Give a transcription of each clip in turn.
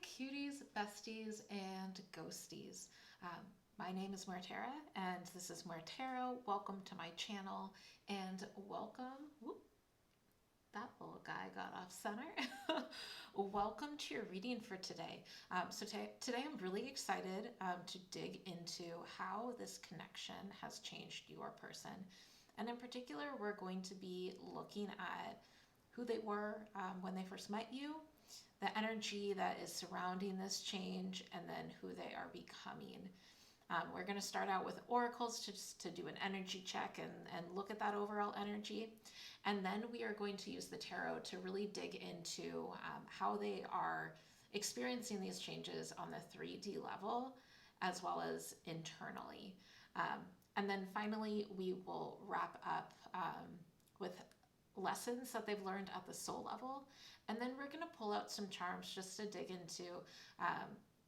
cuties, besties, and ghosties. My name is Muertera, and this is Muertera. Welcome to my channel, and welcome. Whoop, that little guy got off center. Welcome to your reading for today. Today I'm really excited to dig into how this connection has changed your person. And in particular, we're going to be looking at who they were when they first met you, the energy that is surrounding this change, and then who they are becoming. We're going to start out with oracles to do an energy check and look at that overall energy. And then we are going to use the tarot to really dig into how they are experiencing these changes on the 3D level as well as internally. And then finally, we will wrap up with lessons that they've learned at the soul level. And then we're going to pull out some charms just to dig into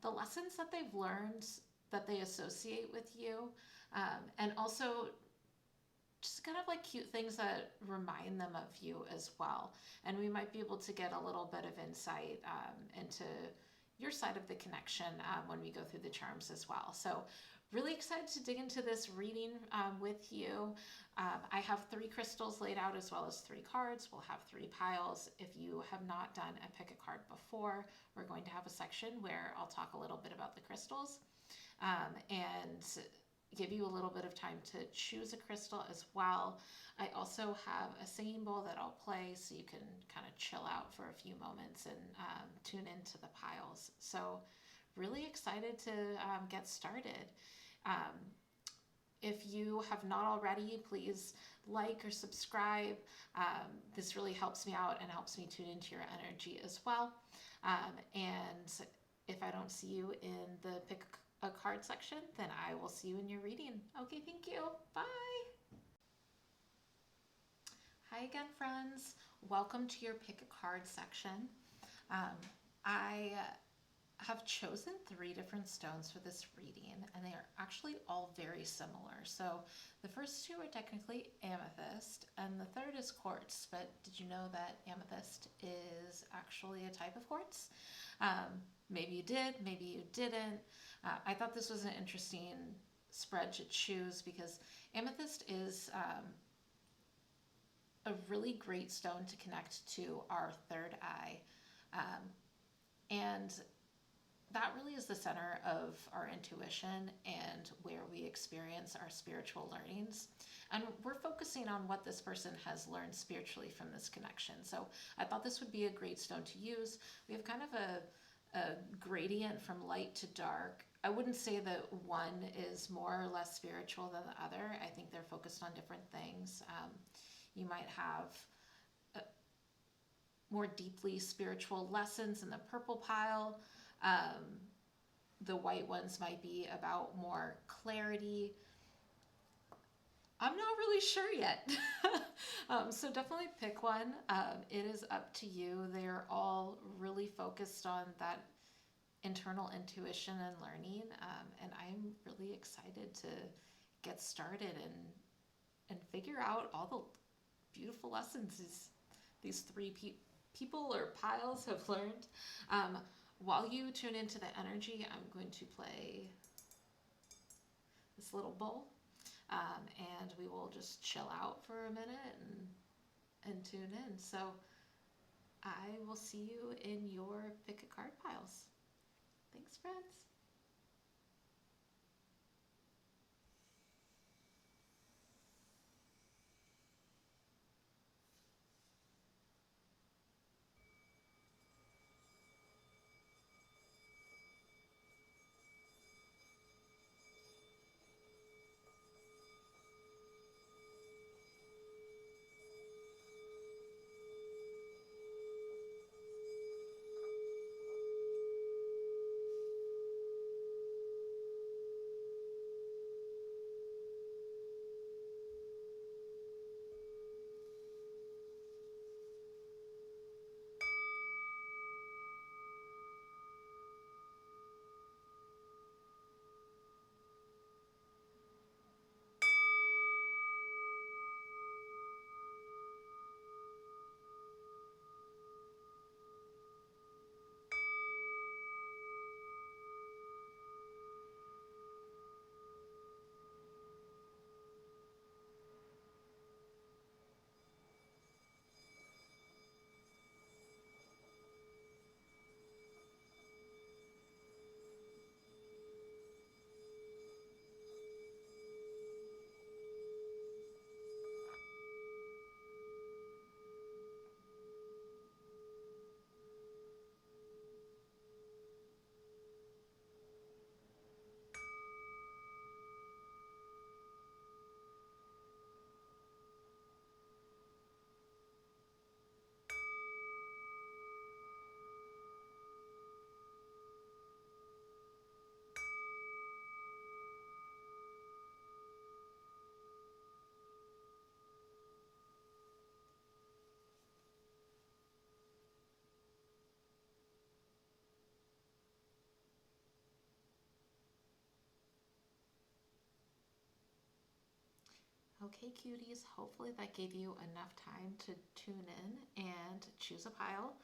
the lessons that they've learned that they associate with you, and also just kind of like cute things that remind them of you as well. And we might be able to get a little bit of insight into your side of the connection when we go through the charms as well. So really excited to dig into this reading with you. I have 3 crystals laid out as well as 3 cards. We'll have 3 piles. If you have not done a pick a card before, we're going to have a section where I'll talk a little bit about the crystals and give you a little bit of time to choose a crystal as well. I also have a singing bowl that I'll play so you can kind of chill out for a few moments and tune into the piles. So really excited to get started. If you have not already, please like or subscribe. This really helps me out and helps me tune into your energy as well. And if I don't see you in the pick a card section, then I will see you in your reading. Okay, thank you. Bye. Hi again, friends. Welcome to your pick a card section. I have chosen 3 different stones for this reading, and they are actually all very similar. So the first 2 are technically amethyst, and the third is quartz. But did you know that amethyst is actually a type of quartz? Maybe you did, maybe you didn't. I thought this was an interesting spread to choose because amethyst is a really great stone to connect to our third eye. And that really is the center of our intuition and where we experience our spiritual learnings. And we're focusing on what this person has learned spiritually from this connection. So I thought this would be a great stone to use. We have kind of a gradient from light to dark. I wouldn't say that one is more or less spiritual than the other. I think they're focused on different things. You might have more deeply spiritual lessons in the purple pile. The white ones might be about more clarity. I'm not really sure yet. So definitely pick one. It is up to you. They're all really focused on that internal intuition and learning. And I'm really excited to get started and figure out all the beautiful lessons these 3 people or piles have learned. While you tune into the energy, I'm going to play this little bowl. And we will just chill out for a minute and tune in. So I will see you in your pick a card piles. Thanks, friends. Okay, cuties, hopefully that gave you enough time to tune in and choose a pile.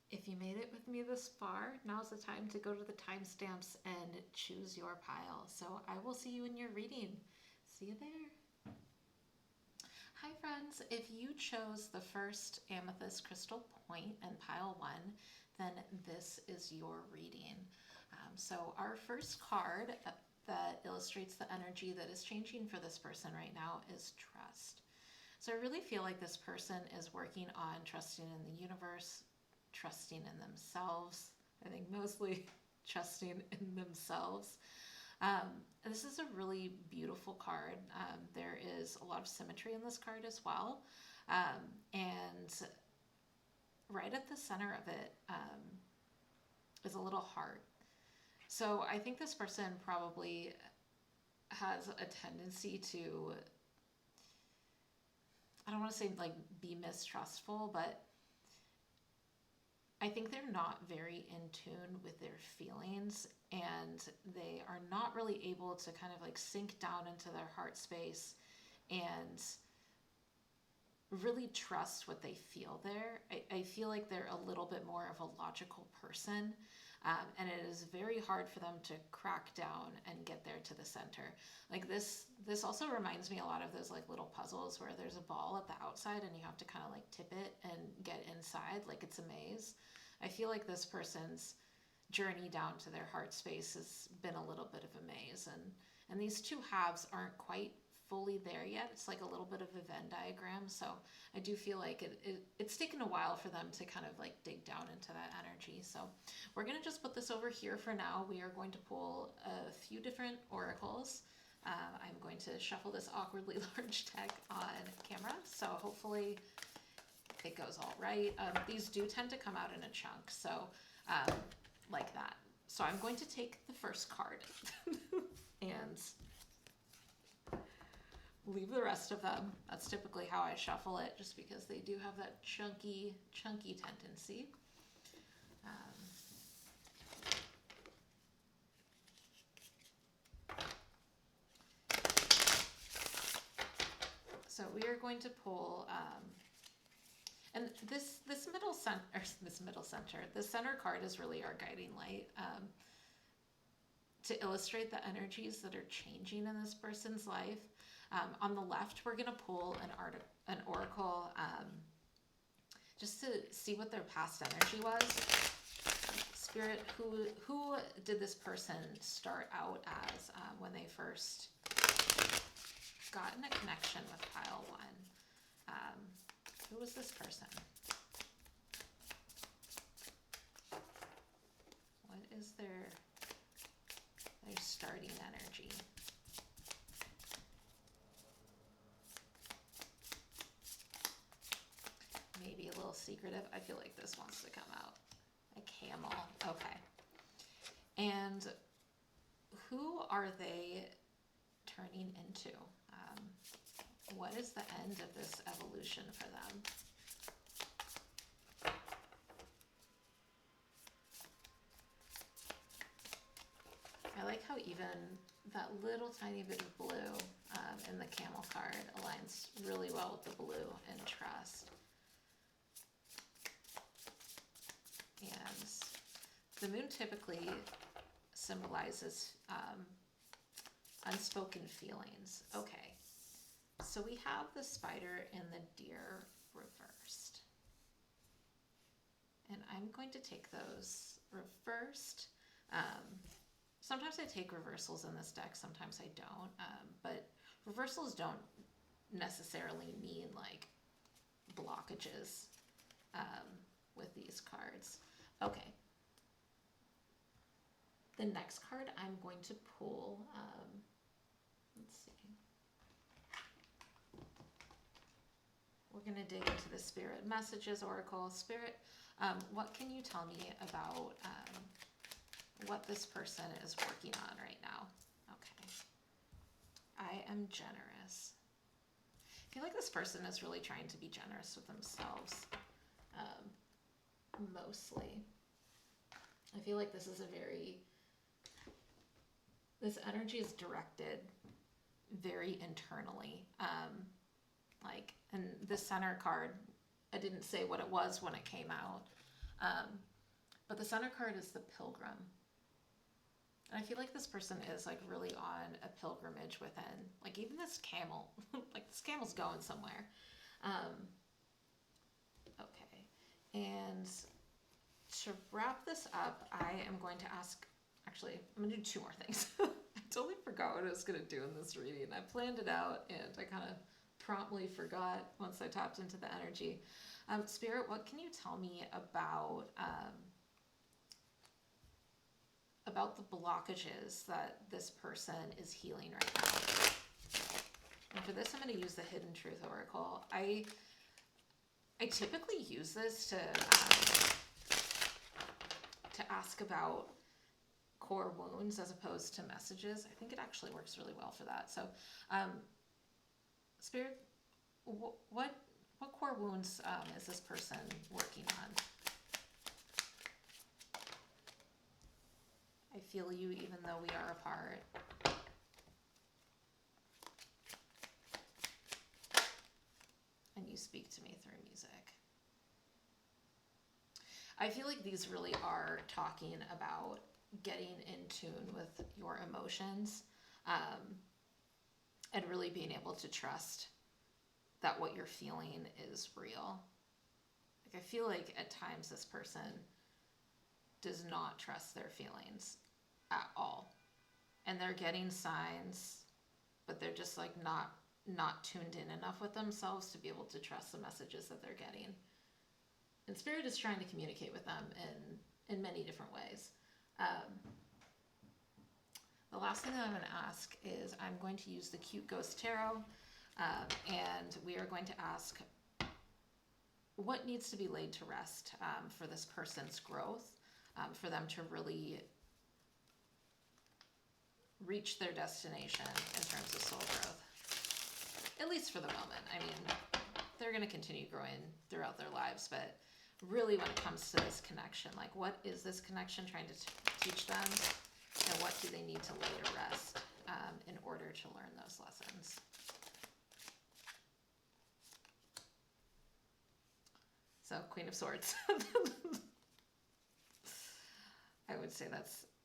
If you made it with me this far, now's the time to go to the timestamps and choose your pile. So I will see you in your reading. See you there. Hi friends, if you chose the first amethyst crystal point in pile 1, then this is your reading. So our first card that illustrates the energy that is changing for this person right now is trust. So I really feel like this person is working on trusting in the universe, trusting in themselves. I think mostly trusting in themselves. This is a really beautiful card. There is a lot of symmetry in this card as well. And right at the center of it is a little heart. So I think this person probably has a tendency to, I don't want to say like be mistrustful, but I think they're not very in tune with their feelings, and they are not really able to kind of like sink down into their heart space and really trust what they feel there. I feel like they're a little bit more of a logical person. And it is very hard for them to crack down and get there to the center. Like this also reminds me a lot of those like little puzzles where there's a ball at the outside and you have to kind of like tip it and get inside like it's a maze. I feel like this person's journey down to their heart space has been a little bit of a maze, and these two halves aren't quite fully there yet. It's like a little bit of a Venn diagram, so I do feel like it's taken a while for them to kind of like dig down into that energy. So we're going to just put this over here for now. We are going to pull a few different oracles. I'm going to shuffle this awkwardly large deck on camera, so hopefully it goes all right. These do tend to come out in a chunk, so like that. So I'm going to take the first card and leave the rest of them. That's typically how I shuffle it, just because they do have that chunky tendency. So we are going to pull, and this center card is really our guiding light. To illustrate the energies that are changing in this person's life. On the left, we're going to pull an oracle just to see what their past energy was. Spirit, who did this person start out as when they first got in a connection with pile 1? Who was this person? What is their starting energy? Maybe a little secretive. I feel like this wants to come out. A camel. Okay. And who are they turning into? What is the end of this evolution for them? I like how even that little tiny bit of blue in the camel card aligns really well with the blue and trust. And the moon typically symbolizes unspoken feelings. Okay, so we have the spider and the deer reversed. And I'm going to take those reversed. Sometimes I take reversals in this deck, sometimes I don't. But reversals don't necessarily mean like blockages with these cards. Okay. The next card I'm going to pull, let's see. We're going to dig into the Spirit Messages Oracle. Spirit, what can you tell me about what this person is working on right now? Okay. I am generous. I feel like this person is really trying to be generous with themselves, mostly. I feel like this is this energy is directed very internally. And the center card, I didn't say what it was when it came out, but the center card is the Pilgrim. And I feel like this person is like really on a pilgrimage within. Like even this camel, like this camel's going somewhere. Okay, and to wrap this up, I am going to ask, actually, I'm going to do two more things. I totally forgot what I was going to do in this reading. I planned it out and I kind of promptly forgot once I tapped into the energy. Spirit, what can you tell me about the blockages that this person is healing right now? And for this, I'm going to use the Hidden Truth Oracle. I typically use this to ask about core wounds as opposed to messages. I think it actually works really well for that. So, Spirit, what core wounds is this person working on? I feel you even though we are apart. And you speak to me through music. I feel like these really are talking about getting in tune with your emotions, and really being able to trust that what you're feeling is real. Like I feel like at times this person does not trust their feelings at all. And they're getting signs, but they're just like not tuned in enough with themselves to be able to trust the messages that they're getting. And Spirit is trying to communicate with them in many different ways. The last thing that I'm going to ask is I'm going to use the Cute Ghost Tarot, and we are going to ask what needs to be laid to rest for this person's growth, for them to really reach their destination in terms of soul growth, at least for the moment. I mean, they're going to continue growing throughout their lives, but really when it comes to this connection, like what is this connection trying to teach them, and what do they need to lay to rest in order to learn those lessons? So Queen of Swords. I would say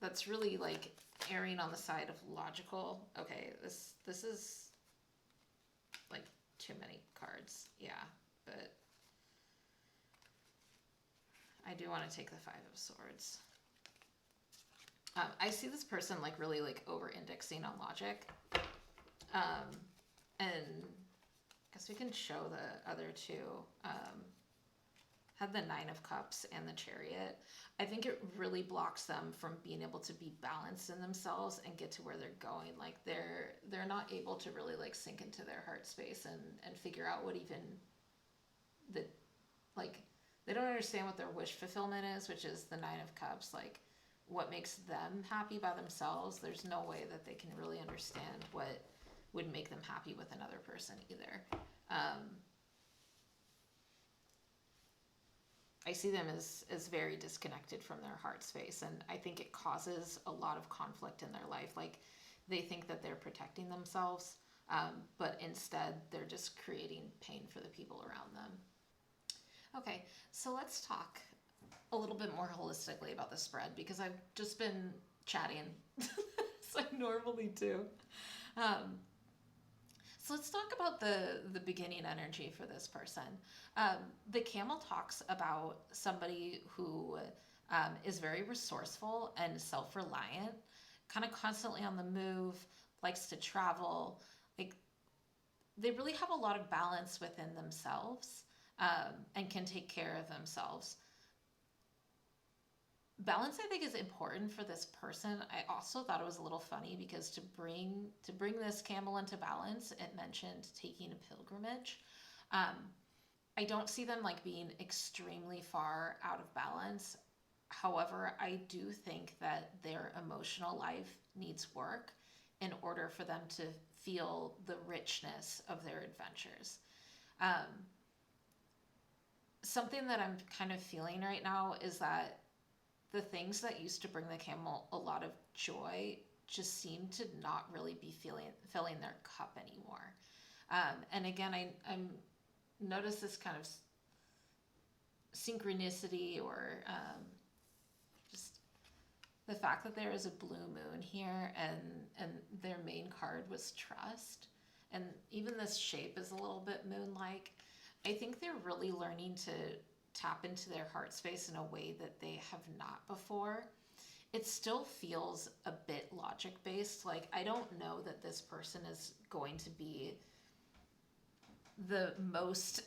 that's really like erring on the side of logical. Okay, this is like too many cards. Yeah, but I do want to take the Five of Swords. I see this person like really like over-indexing on logic. And I guess we can show the other two. Had the Nine of Cups and the Chariot. I think it really blocks them from being able to be balanced in themselves and get to where they're going. Like they're not able to really like sink into their heart space and figure out what even they don't understand what their wish fulfillment is, which is the Nine of Cups. Like what makes them happy by themselves. There's no way that they can really understand what would make them happy with another person either. I see them as very disconnected from their heart space, and I think it causes a lot of conflict in their life. Like they think that they're protecting themselves, but instead they're just creating pain for the people around them. Okay, so let's talk a little bit more holistically about the spread, because I've just been chatting as I normally do. So let's talk about the beginning energy for this person. The camel talks about somebody who is very resourceful and self-reliant, kind of constantly on the move, likes to travel. Like they really have a lot of balance within themselves, and can take care of themselves. Balance, I think, is important for this person. I also thought it was a little funny because to bring this camel into balance, it mentioned taking a pilgrimage. I don't see them like being extremely far out of balance. However, I do think that their emotional life needs work in order for them to feel the richness of their adventures. Something that I'm kind of feeling right now is that the things that used to bring the camel a lot of joy just seem to not really be filling their cup anymore. And again, I'm notice this kind of synchronicity, or just the fact that there is a blue moon here, and their main card was trust, and even this shape is a little bit moon-like. I think they're really learning to tap into their heart space in a way that they have not before. It still feels a bit logic based. Like, I don't know that this person is going to be the most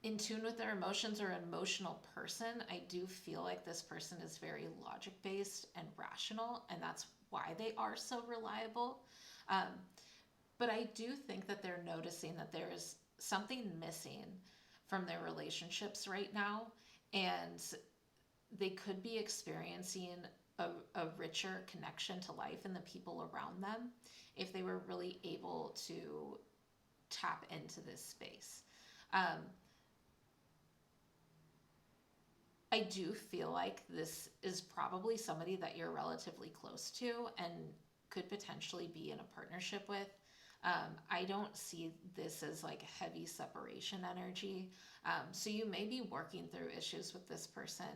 in tune with their emotions or emotional person. I do feel like this person is very logic based and rational, and that's why they are so reliable. Um, but I do think that they're noticing that there is something missing from their relationships right now, and they could be experiencing a richer connection to life and the people around them if they were really able to tap into this space. Um, I do feel like this is probably somebody that you're relatively close to and could potentially be in a partnership with. I don't see this as like a heavy separation energy. So you may be working through issues with this person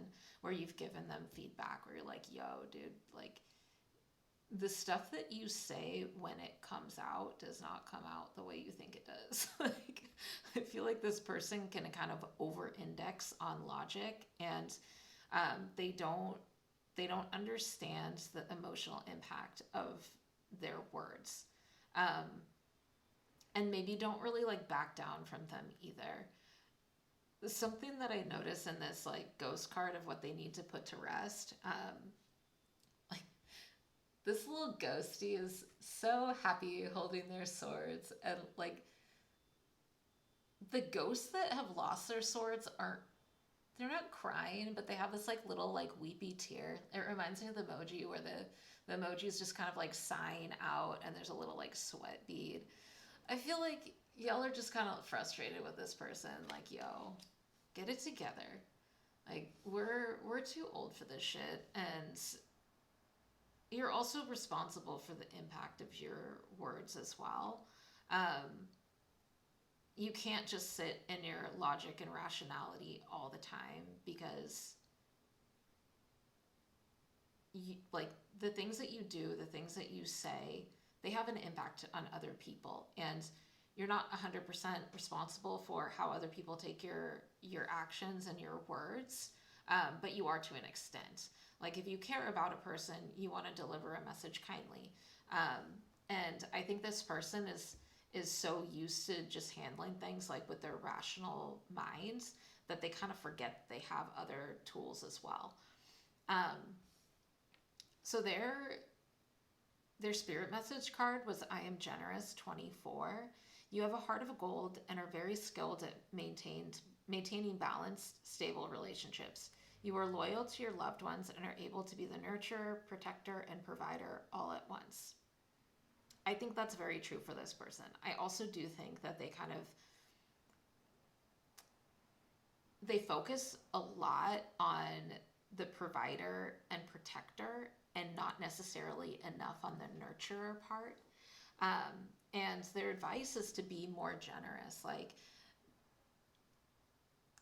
where you've given them feedback where you're like, yo, dude, like, the stuff that you say when it comes out does not come out the way you think it does. Like, I feel like this person can kind of over-index on logic, and they don't understand the emotional impact of their words, and maybe don't really like back down from them either. Something that I notice in this like ghost card of what they need to put to rest. Like, this little ghostie is so happy holding their swords, and like, the ghosts that have lost their swords they're not crying, but they have this like little like weepy tear. It reminds me of the emoji where the emoji is just kind of like sighing out, and there's a little like sweat bead. I feel like y'all are just kind of frustrated with this person. Like, yo, get it together. Like, we're too old for this shit, and you're also responsible for the impact of your words as well. You can't just sit in your logic and rationality all the time, because like, the things that you do, the things that you say, they have an impact on other people, and you're not 100% responsible for how other people take your actions and your words, but you are to an extent. Like, if you care about a person, you want to deliver a message kindly, and I think this person is so used to just handling things like with their rational minds that they kind of forget they have other tools as well. So their spirit message card was, I am generous, 24. You have a heart of gold and are very skilled at maintaining balanced, stable relationships. You are loyal to your loved ones and are able to be the nurturer, protector, and provider all at once. I think that's very true for this person. I also do think that they focus a lot on the provider and protector, and not necessarily enough on the nurturer part. And their advice is to be more generous. Like,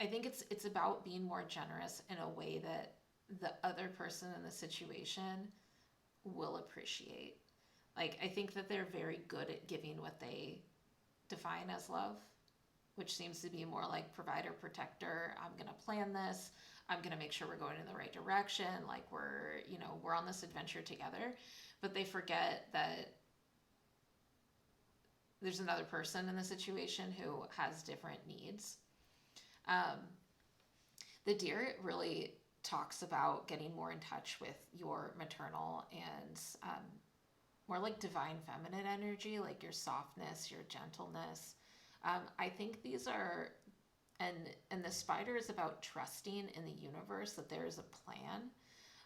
I think it's about being more generous in a way that the other person in the situation will appreciate. Like, I think that they're very good at giving what they define as love, which seems to be more like provider, protector. I'm going to plan this. I'm going to make sure we're going in the right direction. Like, we're on this adventure together. But they forget that there's another person in the situation who has different needs. The deer really talks about getting more in touch with your maternal and more like divine feminine energy, like your softness, your gentleness. I think these are, and the spider is about trusting in the universe that there is a plan.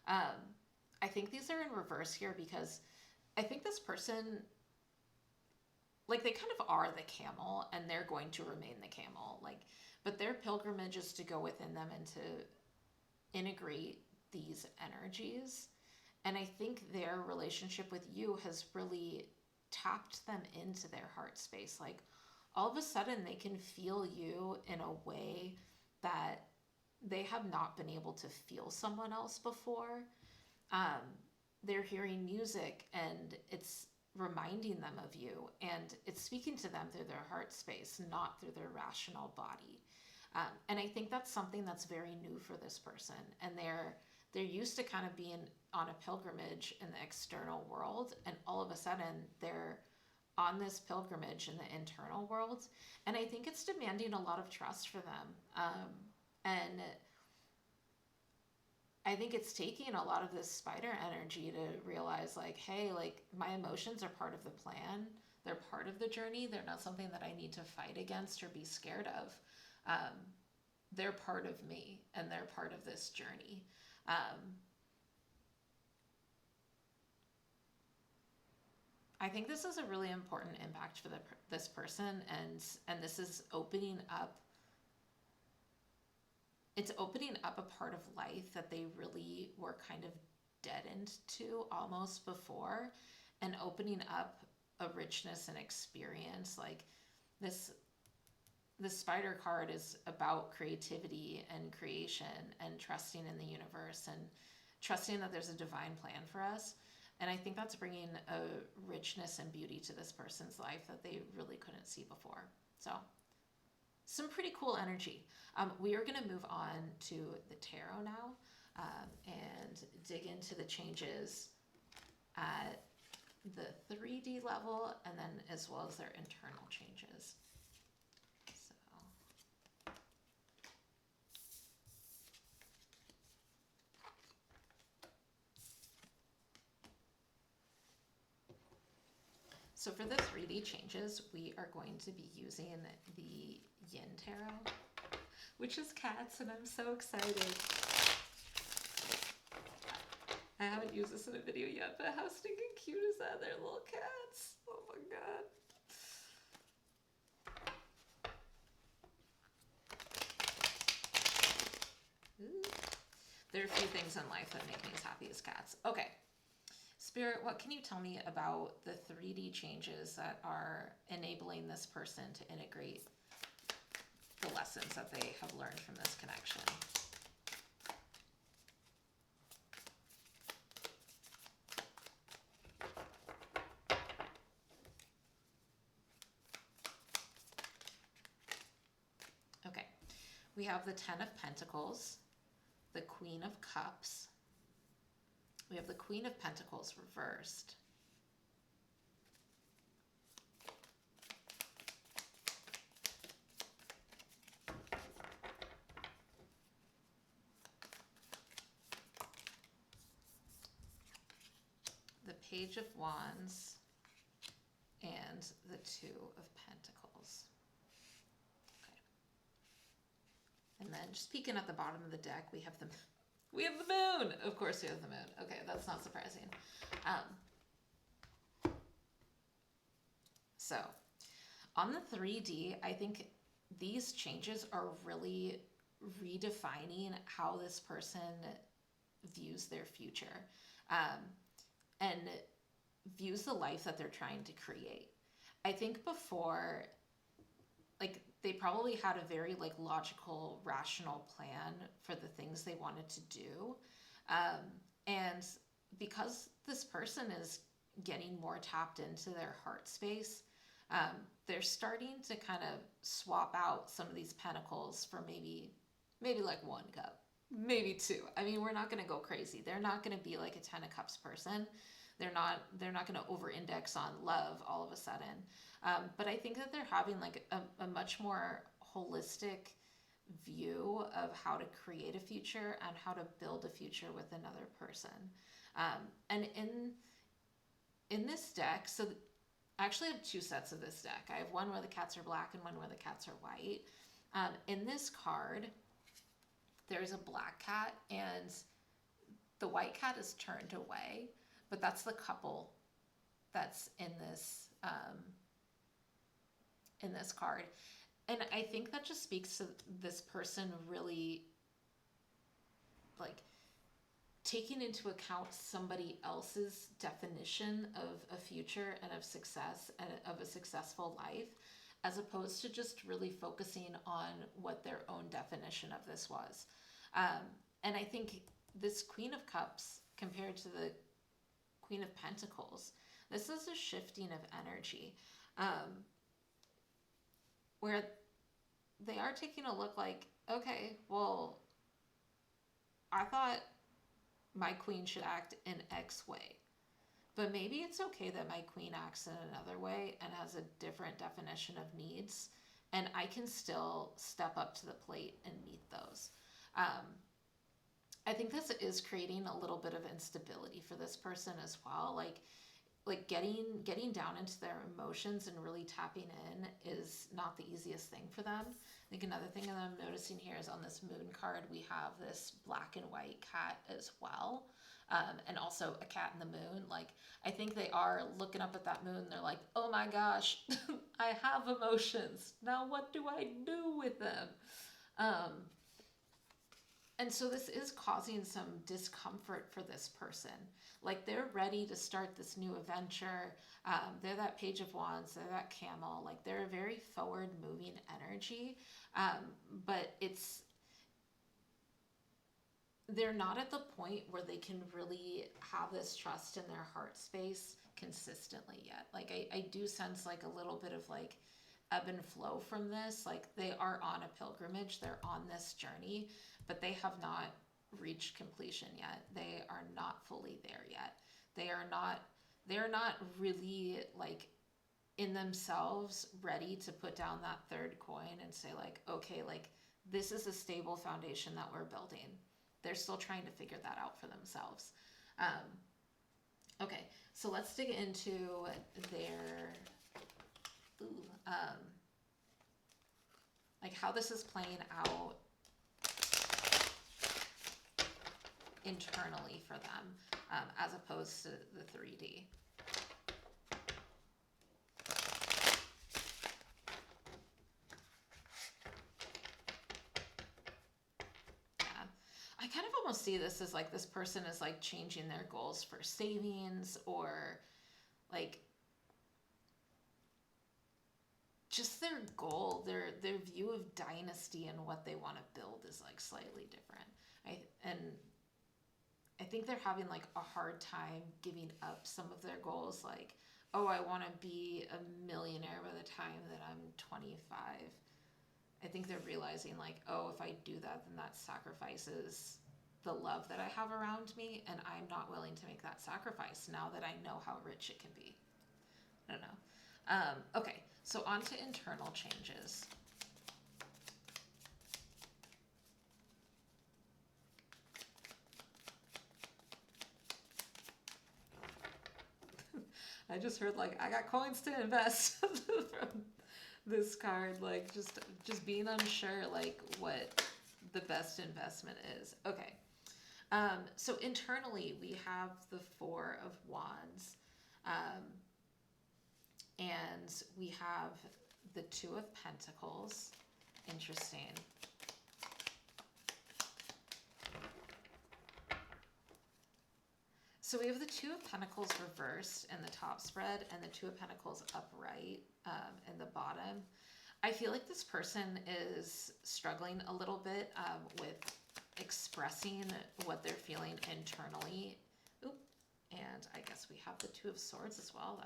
I think these are in reverse here, because I think this person, like, they kind of are the camel, and they're going to remain the camel. Like, but their pilgrimage is to go within them and to integrate these energies. And I think their relationship with you has really tapped them into their heart space. Like all of a sudden they can feel you in a way that they have not been able to feel someone else before. Um, they're hearing music and it's reminding them of you, and it's speaking to them through their heart space, not through their rational body. And I think that's something that's very new for this person. And they're used to kind of being on a pilgrimage in the external world, and all of a sudden they're on this pilgrimage in the internal world. And I think it's demanding a lot of trust for them. And I think it's taking a lot of this spider energy to realize, like, hey, like my emotions are part of the plan. They're part of the journey. They're not something that I need to fight against or be scared of. They're part of me and they're part of this journey. I think this is a really important impact for this person, and this is opening up. It's opening up a part of life that they really were kind of deadened to almost before, and opening up a richness and experience. Like this spider card is about creativity and creation and trusting in the universe and trusting that there's a divine plan for us. And I think that's bringing a richness and beauty to this person's life that they really couldn't see before. So some pretty cool energy. We are going to move on to the tarot now, and dig into the changes at the 3D level, and then as well as their internal changes. So for the 3D changes, we are going to be using the Yin Tarot, which is cats, and I'm so excited. I haven't used this in a video yet, but how stinking cute is that? They're little cats. Oh my god. Ooh. There are a few things in life that make me as happy as cats. Okay. Spirit, what can you tell me about the 3D changes that are enabling this person to integrate the lessons that they have learned from this connection? Okay, we have the 10 of Pentacles, the Queen of Cups, we have the Queen of Pentacles reversed, the Page of Wands, and the Two of Pentacles. Okay. And then just peeking at the bottom of the deck, we have the moon. Of course we have the moon. Okay, that's not surprising. So on the 3D, I think these changes are really redefining how this person views their future, and views the life that they're trying to create. I think before, like, they probably had a very like logical, rational plan for the things they wanted to do. And because this person is getting more tapped into their heart space, they're starting to kind of swap out some of these pentacles for maybe like one cup, maybe two. I mean, we're not going to go crazy. They're not going to be like a 10 of Cups person. They're not going to over-index on love all of a sudden. But I think that they're having like a much more holistic view of how to create a future and how to build a future with another person. And in this deck, so I actually have two sets of this deck. I have one where the cats are black and one where the cats are white. In this card, there's a black cat and the white cat is turned away, but that's the couple that's in this card. And I think that just speaks to this person really like taking into account somebody else's definition of a future and of success and of a successful life, as opposed to just really focusing on what their own definition of this was. And I think this Queen of Cups compared to the Queen of Pentacles, this is a shifting of energy, where they are taking a look like, okay, well, I thought my queen should act in X way, but maybe it's okay that my queen acts in another way and has a different definition of needs, and I can still step up to the plate and meet those. I think this is creating a little bit of instability for this person as well. Like getting down into their emotions and really tapping in is not the easiest thing for them. I think another thing that I'm noticing here is on this moon card, we have this black and white cat as well. And also a cat in the moon. Like, I think they are looking up at that moon. They're like, oh my gosh, I have emotions. Now what do I do with them? And so this is causing some discomfort for this person. Like, they're ready to start this new adventure. They're that Page of Wands, they're that camel. Like, they're a very forward moving energy. But they're not at the point where they can really have this trust in their heart space consistently yet. Like, I do sense like a little bit of like ebb and flow from this. Like, they are on a pilgrimage, they're on this journey, but they have not reached completion yet. They are not fully there yet. They're not really like in themselves ready to put down that third coin and say like, okay, like this is a stable foundation that we're building. They're still trying to figure that out for themselves. Okay, so let's dig into their, like how this is playing out internally for them, as opposed to the 3D. I kind of almost see this as like this person is like changing their goals for savings, or like just their goal, their view of dynasty and what they want to build is like slightly different. I think they're having like a hard time giving up some of their goals. Like, oh, I want to be a millionaire by the time that I'm 25. I think they're realizing like, oh, if I do that, then that sacrifices the love that I have around me, and I'm not willing to make that sacrifice now that I know how rich it can be. I don't know. Okay, so on to internal changes. I just heard like, I got coins to invest from this card, like just being unsure like what the best investment is. Okay. So internally we have the Four of Wands, and we have the Two of Pentacles. Interesting. So we have the Two of Pentacles reversed in the top spread and the Two of Pentacles upright in the bottom. I feel like this person is struggling a little bit with expressing what they're feeling internally. Oop, and I guess we have the Two of Swords as well.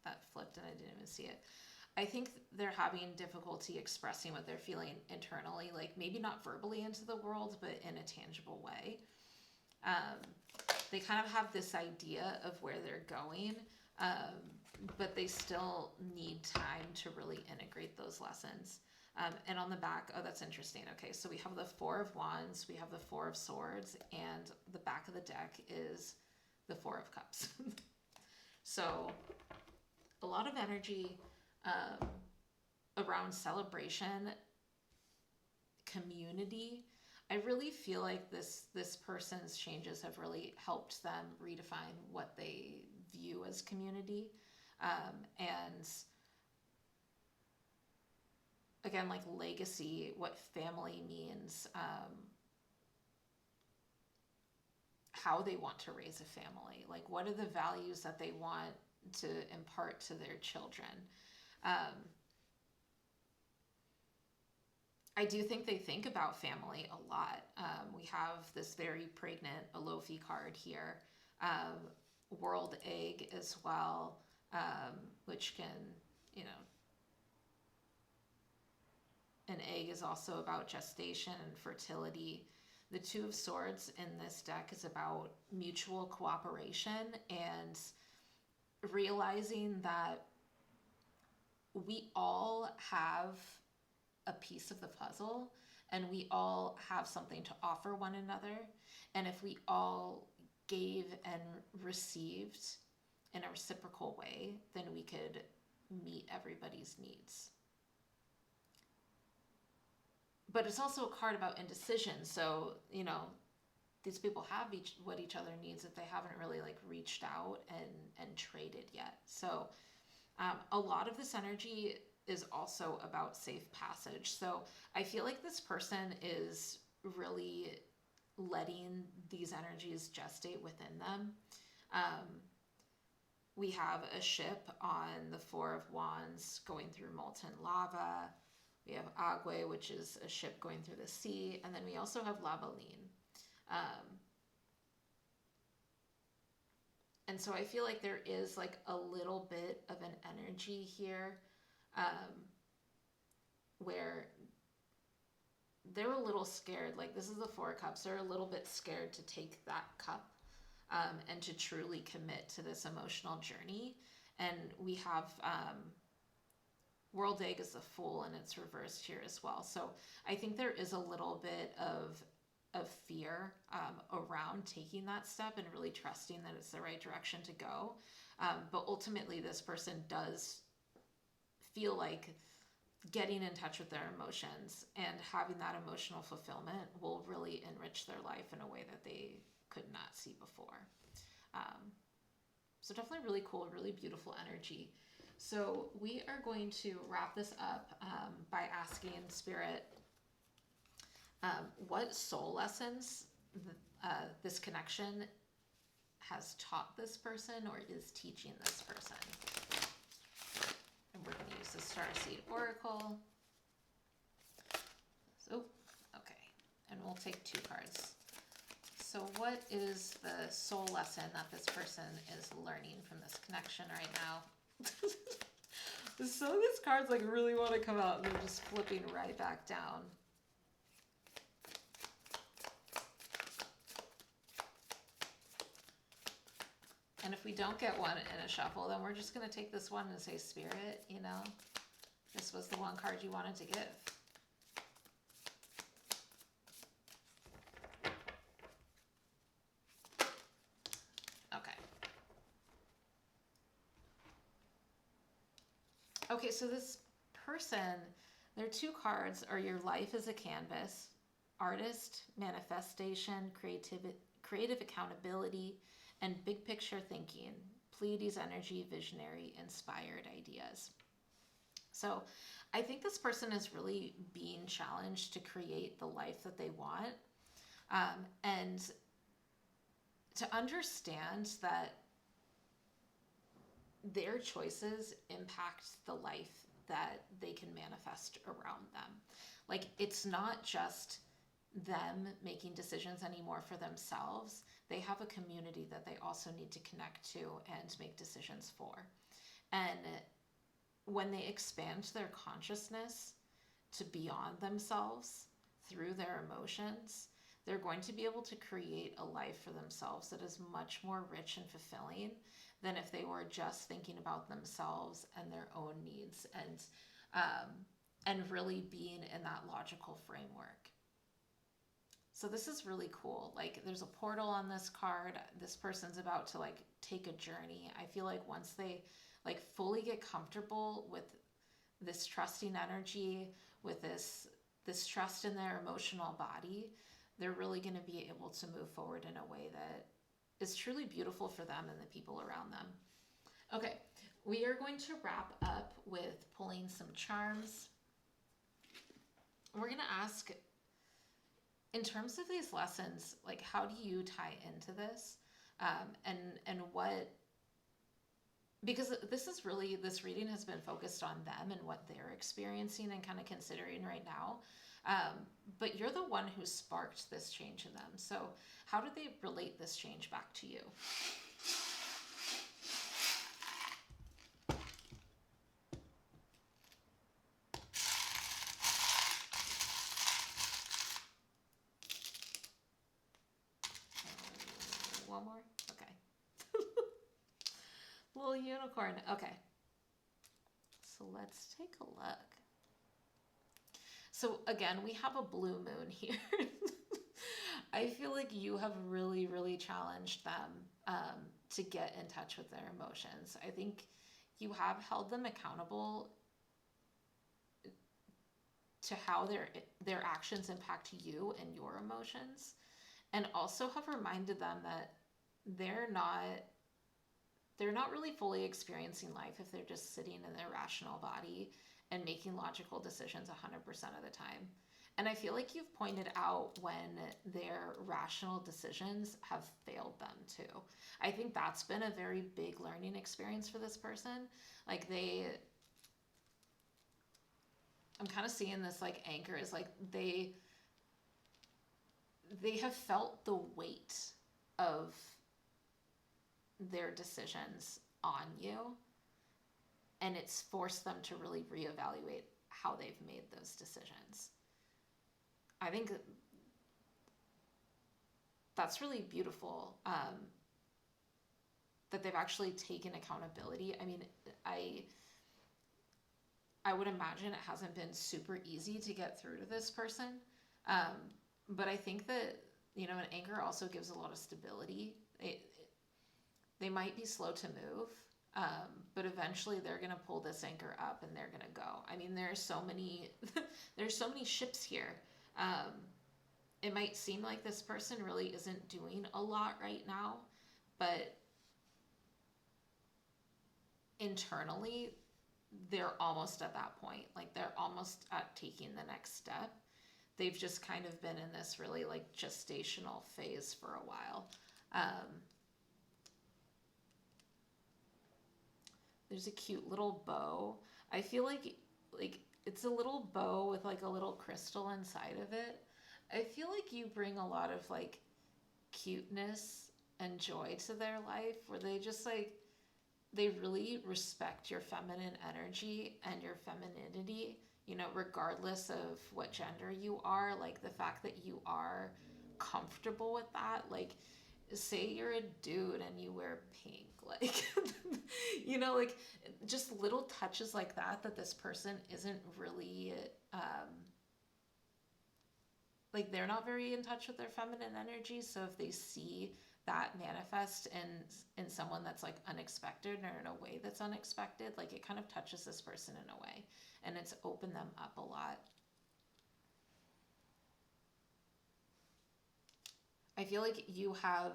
That flipped and I didn't even see it. I think they're having difficulty expressing what they're feeling internally, like maybe not verbally into the world, but in a tangible way. They kind of have this idea of where they're going, but they still need time to really integrate those lessons. And on the back, oh, that's interesting. Okay, so we have the Four of Wands, we have the Four of Swords, and the back of the deck is the Four of Cups. So a lot of energy around celebration, community. I really feel like this person's changes have really helped them redefine what they view as community. And again, like legacy, what family means, how they want to raise a family. Like, what are the values that they want to impart to their children? I do think they think about family a lot. We have this very pregnant Alofi card here. World egg as well, which can, you know, an egg is also about gestation and fertility. The Two of Swords in this deck is about mutual cooperation and realizing that we all have a piece of the puzzle and we all have something to offer one another. And if we all gave and received in a reciprocal way, then we could meet everybody's needs. But it's also a card about indecision. So, you know, these people have what each other needs if they haven't really like reached out and traded yet. So a lot of this energy is also about safe passage. So I feel like this person is really letting these energies gestate within them. We have a ship on the Four of Wands going through molten lava. We have Agwe, which is a ship going through the sea. And then we also have Labaline. And so I feel like there is like a little bit of an energy here where they're a little scared. Like, this is the Four of Cups. They're a little bit scared to take that cup and to truly commit to this emotional journey. And we have World Egg is the Fool, and it's reversed here as well. So I think there is a little bit of fear around taking that step and really trusting that it's the right direction to go. But ultimately, this person does feel like getting in touch with their emotions and having that emotional fulfillment will really enrich their life in a way that they could not see before. So definitely really cool, really beautiful energy. So we are going to wrap this up by asking Spirit what soul lessons this connection has taught this person or is teaching this person. And we're going to use the Starseed Oracle. So, okay. And we'll take 2 cards. So what is the soul lesson that this person is learning from this connection right now? Some of these cards like really want to come out and they're just flipping right back down. And if we don't get one in a shuffle, then we're just going to take this one and say, Spirit, you know, this was the one card you wanted to give. Okay, so this person, their 2 cards are your life as a canvas, artist, manifestation, creative accountability, and big picture thinking. Pleiades energy, visionary, inspired ideas. So I think this person is really being challenged to create the life that they want, and to understand that their choices impact the life that they can manifest around them. Like, it's not just them making decisions anymore for themselves. They have a community that they also need to connect to and make decisions for. And when they expand their consciousness to beyond themselves through their emotions, they're going to be able to create a life for themselves that is much more rich and fulfilling than if they were just thinking about themselves and their own needs and really being in that logical framework. So this is really cool. Like, there's a portal on this card. This person's about to like take a journey. I feel like once they like fully get comfortable with this trusting energy, with this trust in their emotional body, they're really going to be able to move forward in a way that is truly beautiful for them and the people around them. Okay, we are going to wrap up with pulling some charms. We're going to ask in terms of these lessons, like how do you tie into this? And what, because this is really, this reading has been focused on them and what they're experiencing and kind of considering right now. But you're the one who sparked this change in them. So how do they relate this change back to you? One more? Okay. Little unicorn. Okay. So let's take a look. So again, we have a blue moon here. I feel like you have really, really challenged them to get in touch with their emotions. I think you have held them accountable to how their actions impact you and your emotions, and also have reminded them that they're not really fully experiencing life if they're just sitting in their rational body and making logical decisions 100% of the time. And I feel like you've pointed out when their rational decisions have failed them too. I think that's been a very big learning experience for this person. Like I'm kind of seeing this like anchor is like they have felt the weight of their decisions on you, and it's forced them to really reevaluate how they've made those decisions. I think that's really beautiful, that they've actually taken accountability. I mean, I would imagine it hasn't been super easy to get through to this person, but I think that, you know, an anchor also gives a lot of stability. They might be slow to move, but eventually they're going to pull this anchor up and they're going to go. I mean, there's so many ships here. It might seem like this person really isn't doing a lot right now, but internally, they're almost at that point. Like they're almost at taking the next step. They've just kind of been in this really like gestational phase for a while. There's a cute little bow. I feel like it's a little bow with like a little crystal inside of it. I feel like you bring a lot of like cuteness and joy to their life, where they just like, they really respect your feminine energy and your femininity, you know, regardless of what gender you are. Like the fact that you are comfortable with that. Like, say you're a dude and you wear pink, like, you know, like just little touches like that this person isn't really, like they're not very in touch with their feminine energy. So if they see that manifest in someone that's like unexpected or in a way that's unexpected, like it kind of touches this person in a way, and it's opened them up a lot. I feel like you have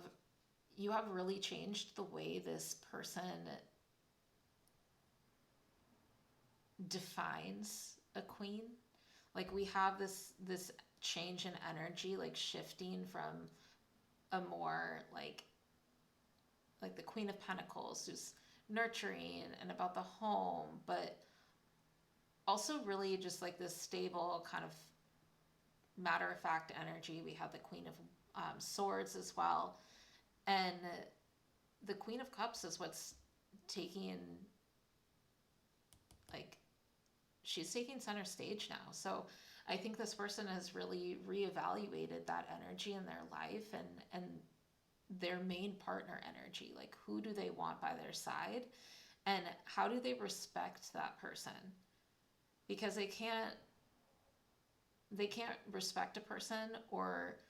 really changed the way this person defines a queen. Like we have this change in energy, like shifting from a more like the Queen of Pentacles, who's nurturing and about the home, but also really just like this stable kind of matter of fact energy. We have the Queen of Swords as well, and the Queen of Cups is what's taking, like, she's taking center stage now. So I think this person has really reevaluated that energy in their life and their main partner energy. Like, who do they want by their side, and how do they respect that person? Because they can't respect a person or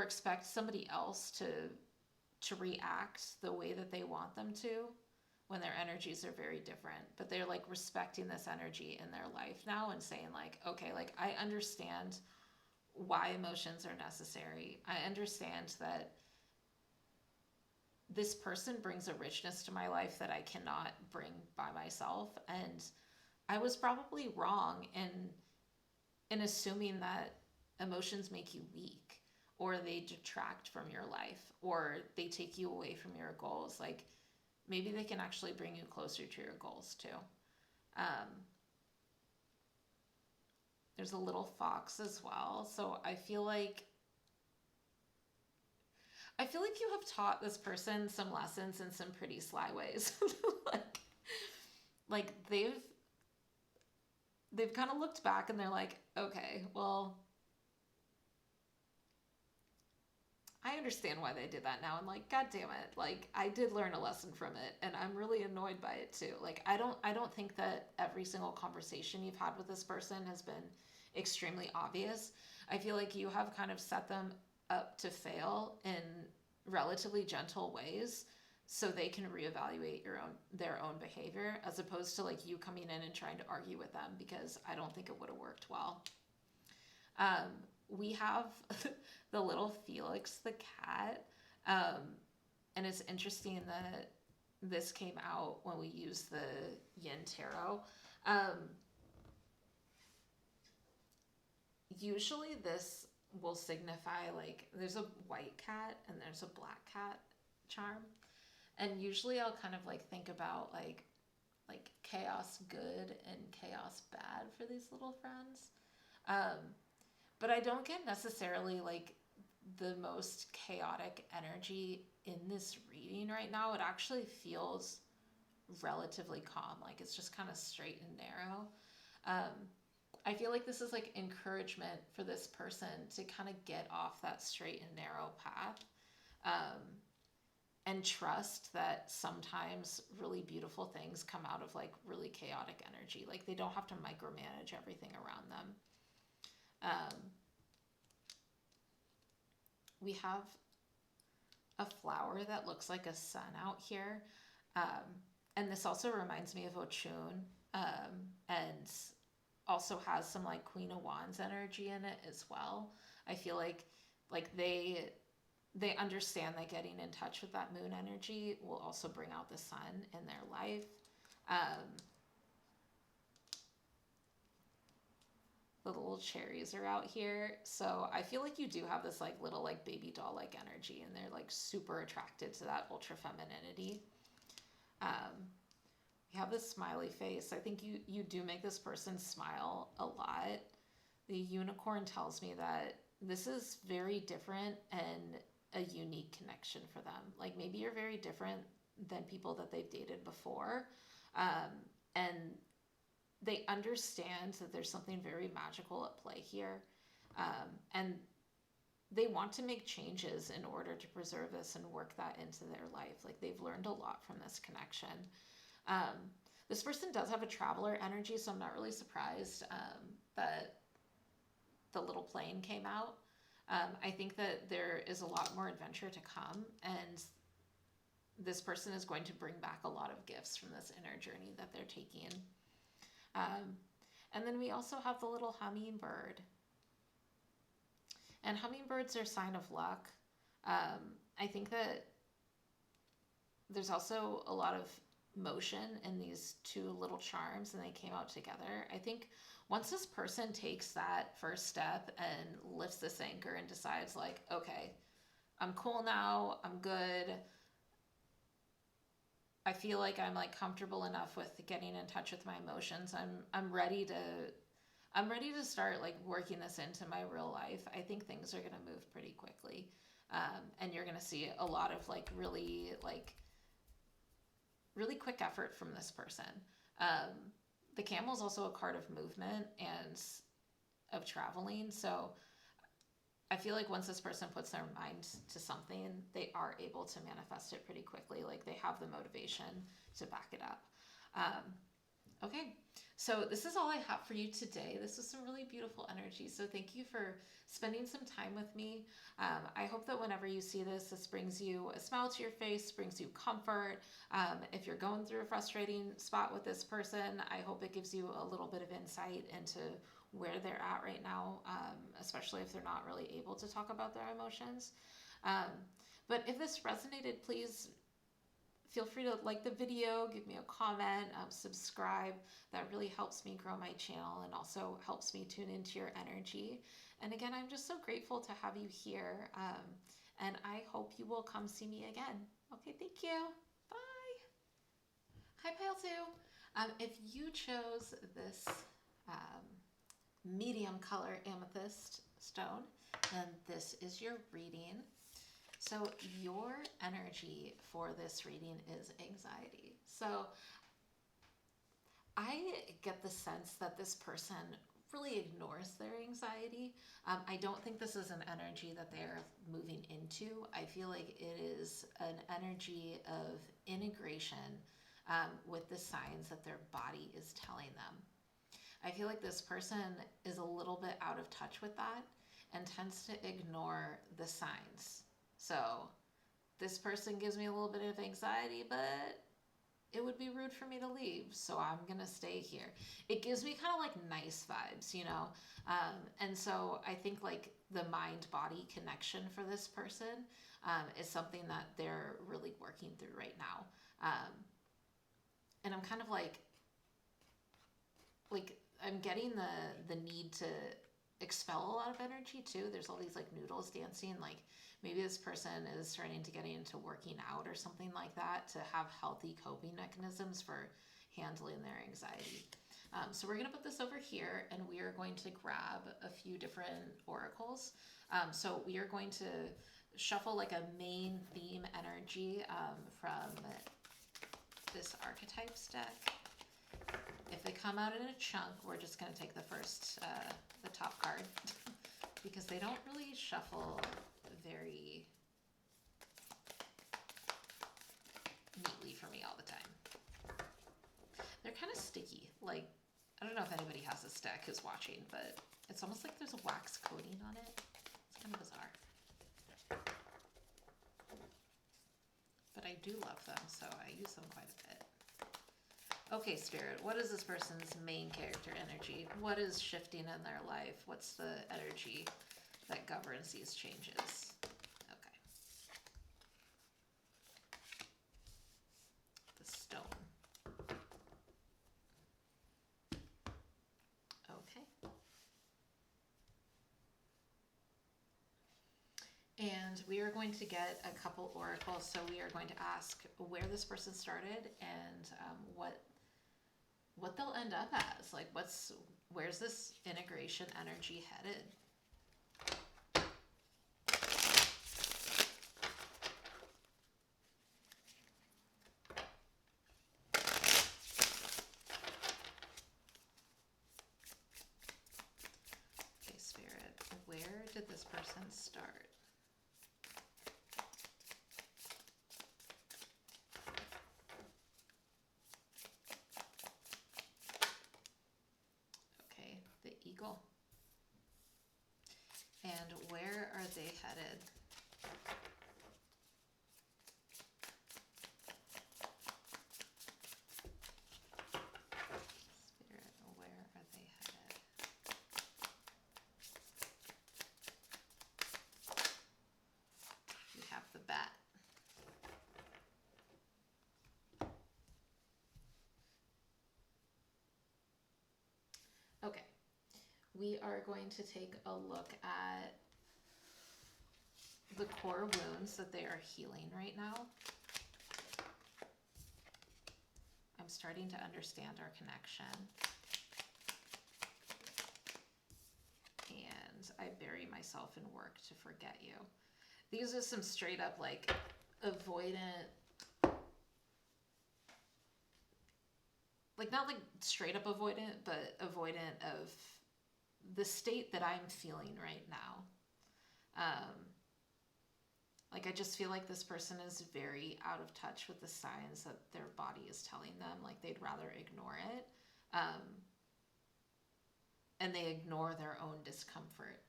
expect somebody else to react the way that they want them to when their energies are very different. But they're like respecting this energy in their life now and saying like, okay, like I understand why emotions are necessary. I understand that this person brings a richness to my life that I cannot bring by myself. And I was probably wrong in assuming that emotions make you weak, or they detract from your life, or they take you away from your goals. Like maybe they can actually bring you closer to your goals too. Um, there's a little fox as well. So I feel like you have taught this person some lessons in some pretty sly ways. like like they've kind of looked back and they're like, okay, well, I understand why they did that now. And like, God damn it. Like I did learn a lesson from it and I'm really annoyed by it too. Like I don't think that every single conversation you've had with this person has been extremely obvious. I feel like you have kind of set them up to fail in relatively gentle ways so they can reevaluate their own behavior, as opposed to like you coming in and trying to argue with them, because I don't think it would have worked well. Um, we have the little Felix the cat. Um, and it's interesting that this came out when we used the Yin Tarot. Um, Usually this will signify like there's a white cat and there's a black cat charm. And usually I'll kind of like think about like chaos good and chaos bad for these little friends. Um, but I don't get necessarily like the most chaotic energy in this reading right now. It actually feels relatively calm, like it's just kind of straight and narrow. Um, I feel like this is like encouragement for this person to kind of get off that straight and narrow path, um, and trust that sometimes really beautiful things come out of like really chaotic energy. Like they don't have to micromanage everything around them. Um, we have a flower that looks like a sun out here. Um, and this also reminds me of Ochun, and also has some like Queen of Wands energy in it as well. I feel like they understand that getting in touch with that moon energy will also bring out the sun in their life. Um, the little cherries are out here. So I feel like you do have this like little like baby doll like energy, and they're like super attracted to that ultra femininity. Um, you have this smiley face. I think you do make this person smile a lot. The unicorn tells me that this is very different and a unique connection for them. Like maybe you're very different than people that they've dated before. Um, and they understand that there's something very magical at play here. And they want to make changes in order to preserve this and work that into their life. Like they've learned a lot from this connection. Um, this person does have a traveler energy, so I'm not really surprised that the little plane came out. I think that there is a lot more adventure to come, and this person is going to bring back a lot of gifts from this inner journey that they're taking. And then we also have the little hummingbird. And hummingbirds are a sign of luck. I think that there's also a lot of motion in these two little charms, and they came out together. I think once this person takes that first step and lifts this anchor and decides like, okay, I'm cool now, I'm good, I feel like I'm like comfortable enough with getting in touch with my emotions, I'm ready to start like working this into my real life. I think things are going to move pretty quickly. And you're going to see a lot of like really quick effort from this person. The camel is also a card of movement and of traveling. So I feel like once this person puts their mind to something, they are able to manifest it pretty quickly. Like they have the motivation to back it up. Okay, so this is all I have for you today. This was some really beautiful energy. So thank you for spending some time with me. I hope that whenever you see this brings you a smile to your face, brings you comfort. If you're going through a frustrating spot with this person, I hope it gives you a little bit of insight into where they're at right now, especially if they're not really able to talk about their emotions. But if this resonated, please feel free to like the video, give me a comment, subscribe. That really helps me grow my channel and also helps me tune into your energy. And again, I'm just so grateful to have you here. And I hope you will come see me again. Okay, thank you. Bye. Hi, Pile 2. If you chose this medium color amethyst stone, then this is your reading. So your energy for this reading is anxiety. So I get the sense that this person really ignores their anxiety. I don't think this is an energy that they're moving into. I feel like it is an energy of integration with the signs that their body is telling them. I feel like this person is a little bit out of touch with that and tends to ignore the signs. So this person gives me a little bit of anxiety, but it would be rude for me to leave, so I'm gonna stay here. It gives me kind of like nice vibes, you know? And so I think like the mind-body connection for this person is something that they're really working through right now. And I'm kind of like I'm getting the need to expel a lot of energy too. There's all these like noodles dancing, like maybe this person is starting to get into working out or something like that to have healthy coping mechanisms for handling their anxiety. So we're gonna put this over here and we are going to grab a few different oracles. So we are going to shuffle like a main theme energy from this archetypes deck. If they come out in a chunk, we're just going to take the first, the top card, because they don't really shuffle very neatly for me all the time. They're kind of sticky. Like, I don't know if anybody has this deck who's watching, but it's almost like there's a wax coating on it. It's kind of bizarre. But I do love them, so I use them quite a bit. Okay, Spirit, what is this person's main character energy? What is shifting in their life? What's the energy that governs these changes? Okay. The stone. Okay. And we are going to get a couple oracles. So we are going to ask where this person started and what they'll end up as. Like, where's this integration energy headed? Okay, Spirit, where did this person start? The eagle. And where are they headed? Spirit, where are they headed? We have the bat. Okay. We are going to take a look at the core wounds that they are healing right now. I'm starting to understand our connection. And I bury myself in work to forget you. These are some straight up like avoidant, like not like straight up avoidant, but avoidant of the state that I'm feeling right now. Like I just feel like this person is very out of touch with the signs that their body is telling them. Like they'd rather ignore it. And they ignore their own discomfort.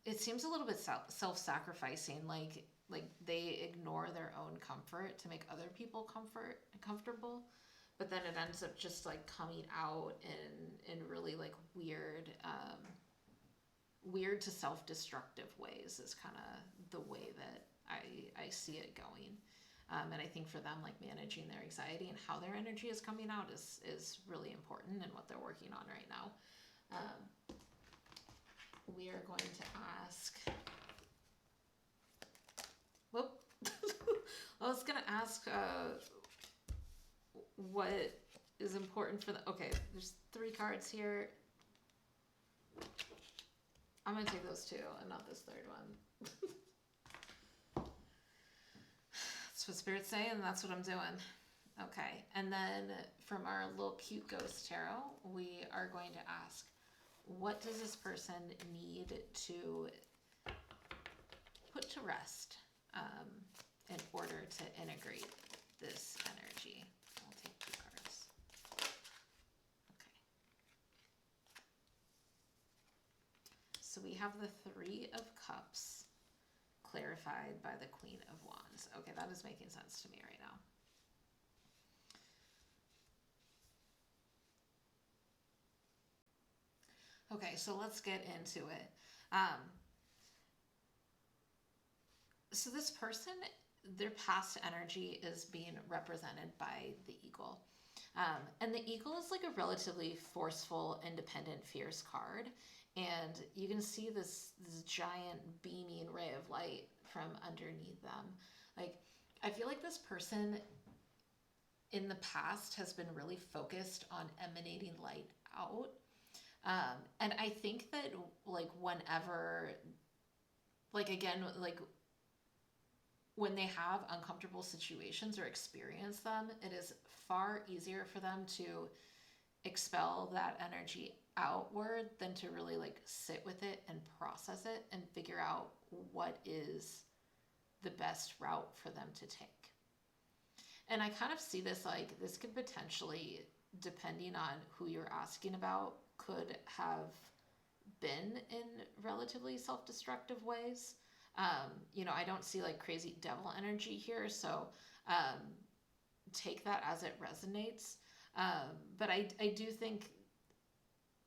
It seems a little bit self-sacrificing. Like they ignore their own comfort to make other people comfortable. But then it ends up just like coming out in really like weird to self-destructive ways is kind of the way that I see it going. And I think for them, like managing their anxiety and how their energy is coming out is really important and what they're working on right now. We are going to ask, whoop, I was going to ask what is important for the, okay, there's 3 cards here. I'm going to take those 2 and not this 3rd one. That's what Spirit's saying, and that's what I'm doing. Okay, and then from our little cute ghost tarot, we are going to ask, what does this person need to put to rest in order to integrate this energy? I'll take 2 cards. Okay. So we have the 3 of Cups clarified by the Queen of Wands. Okay, that is making sense to me right now. Okay, so let's get into it. So this person, their past energy is being represented by the eagle. And the eagle is like a relatively forceful, independent, fierce card. And you can see this giant beaming ray of light from underneath them. Like, I feel like this person in the past has been really focused on emanating light out. And I think that, like, whenever, like, again, like, when they have uncomfortable situations or experience them, it is far easier for them to expel that energy outward than to really, like, sit with it and process it and figure out what is the best route for them to take. And I kind of see this, like, this could potentially, depending on who you're asking about, could have been in relatively self-destructive ways. You know, I don't see like crazy devil energy here, so take that as it resonates. But I do think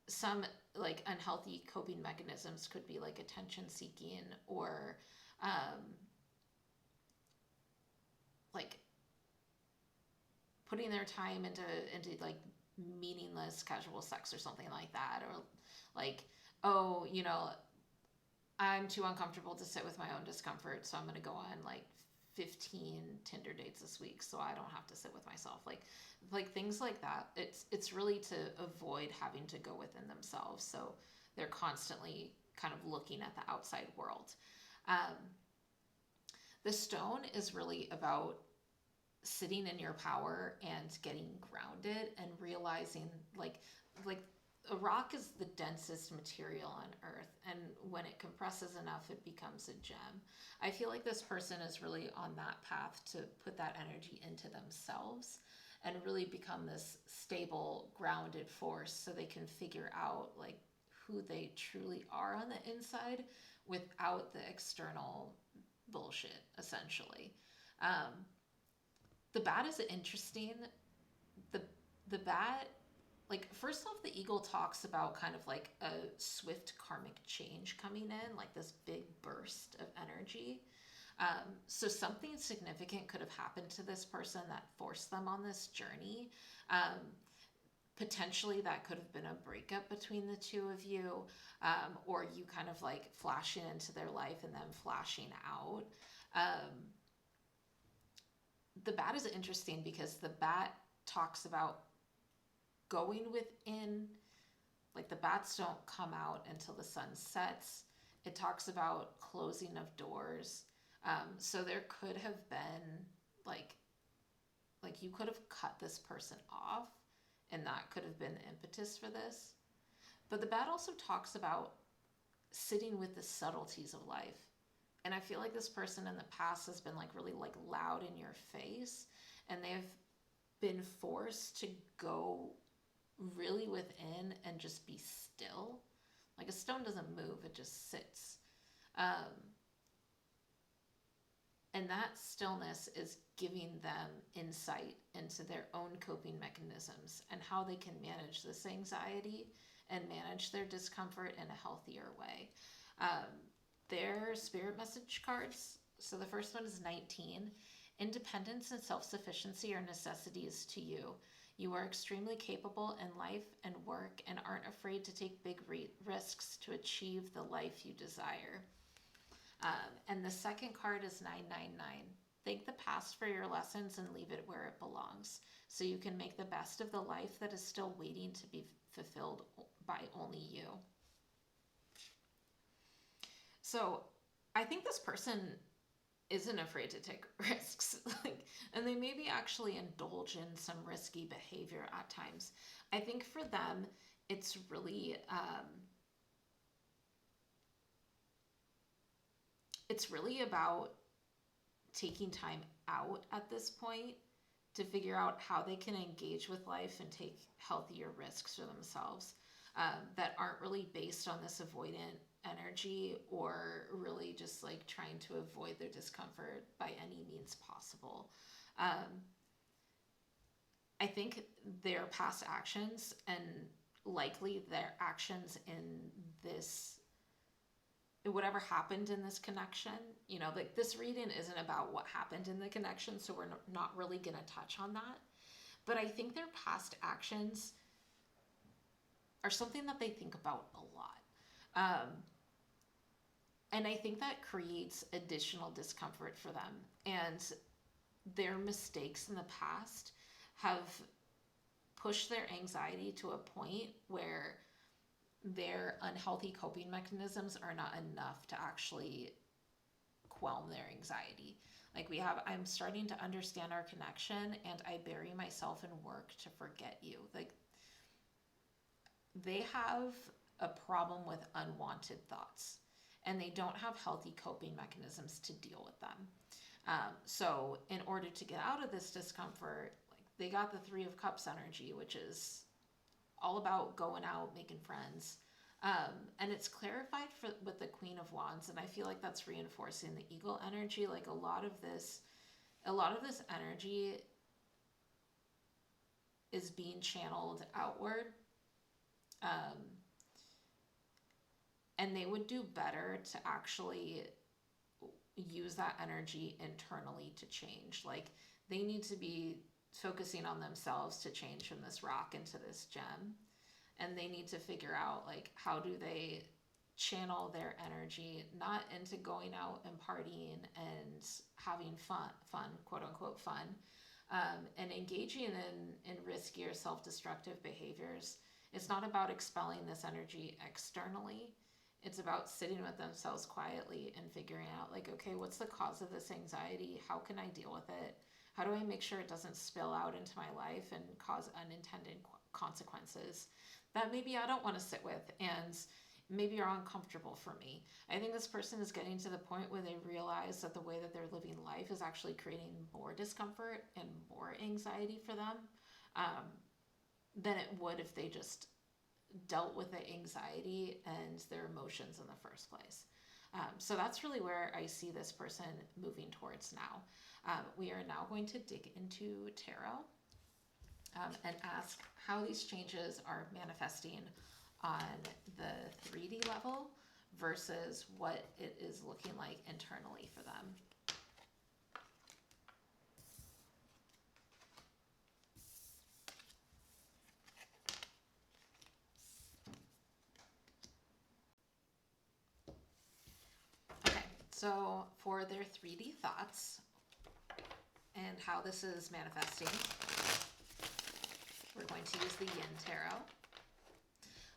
some like unhealthy coping mechanisms could be like attention seeking or like putting their time into like meaningless casual sex or something like that, or like, oh, you know, I'm too uncomfortable to sit with my own discomfort, so I'm going to go on like 15 Tinder dates this week so I don't have to sit with myself. Like things like that. It's really to avoid having to go within themselves, so they're constantly kind of looking at the outside world. The stone is really about sitting in your power and getting grounded and realizing like a rock is the densest material on earth, and when it compresses enough it becomes a gem. I feel like this person is really on that path to put that energy into themselves and really become this stable, grounded force so they can figure out like who they truly are on the inside without the external bullshit, essentially. The bat is interesting. The bat, like, first off, the eagle talks about kind of like a swift karmic change coming in, like this big burst of energy. So something significant could have happened to this person that forced them on this journey. Potentially that could have been a breakup between the two of you, or you kind of like flashing into their life and them flashing out. The bat is interesting because the bat talks about going within, like the bats don't come out until the sun sets. It talks about closing of doors. So there could have been like you could have cut this person off, and that could have been the impetus for this. But the bat also talks about sitting with the subtleties of life. And I feel like this person in the past has been like really like loud in your face, and they've been forced to go really within and just be still. Like a stone doesn't move, it just sits. And that stillness is giving them insight into their own coping mechanisms and how they can manage this anxiety and manage their discomfort in a healthier way. Their spirit message cards So the first one is 19. Independence and self-sufficiency are necessities to you. You are extremely capable in life and work and aren't afraid to take big risks to achieve the life you desire. And the second card is 999. Thank the past for your lessons and leave it where it belongs, so you can make the best of the life that is still waiting to be fulfilled by only you. So I think this person isn't afraid to take risks, and they maybe actually indulge in some risky behavior at times. I think for them, it's really about taking time out at this point to figure out how they can engage with life and take healthier risks for themselves, that aren't really based on this avoidant energy or really just like trying to avoid their discomfort by any means possible. I think their past actions and likely their actions in this, whatever happened in this connection, like this reading isn't about what happened in the connection, so we're not really going to touch on that. But I think their past actions are something that they think about a lot. And I think that creates additional discomfort for them. And their mistakes in the past have pushed their anxiety to a point where their unhealthy coping mechanisms are not enough to actually quell their anxiety. Like I'm starting to understand our connection and I bury myself in work to forget you. Like they have a problem with unwanted thoughts and they don't have healthy coping mechanisms to deal with them. So in order to get out of this discomfort, like they got the 3 of Cups energy, which is all about going out, making friends. And it's clarified with the Queen of Wands, and I feel like that's reinforcing the Eagle energy. Like a lot of this energy is being channeled outward. And they would do better to actually use that energy internally to change. Like they need to be focusing on themselves to change from this rock into this gem. And they need to figure out like how do they channel their energy not into going out and partying and having fun, quote unquote fun, and engaging in riskier self-destructive behaviors. It's not about expelling this energy externally. It's about sitting with themselves quietly and figuring out like, okay, what's the cause of this anxiety? How can I deal with it? How do I make sure it doesn't spill out into my life and cause unintended consequences that maybe I don't want to sit with and maybe are uncomfortable for me? I think this person is getting to the point where they realize that the way that they're living life is actually creating more discomfort and more anxiety for them, than it would if they just dealt with the anxiety and their emotions in the first place. So that's really where I see this person moving towards now. We are now going to dig into tarot, and ask how these changes are manifesting on the 3D level versus what it is looking like internally for them. Okay, so for their 3D thoughts and how this is manifesting, we're going to use the Yin Tarot.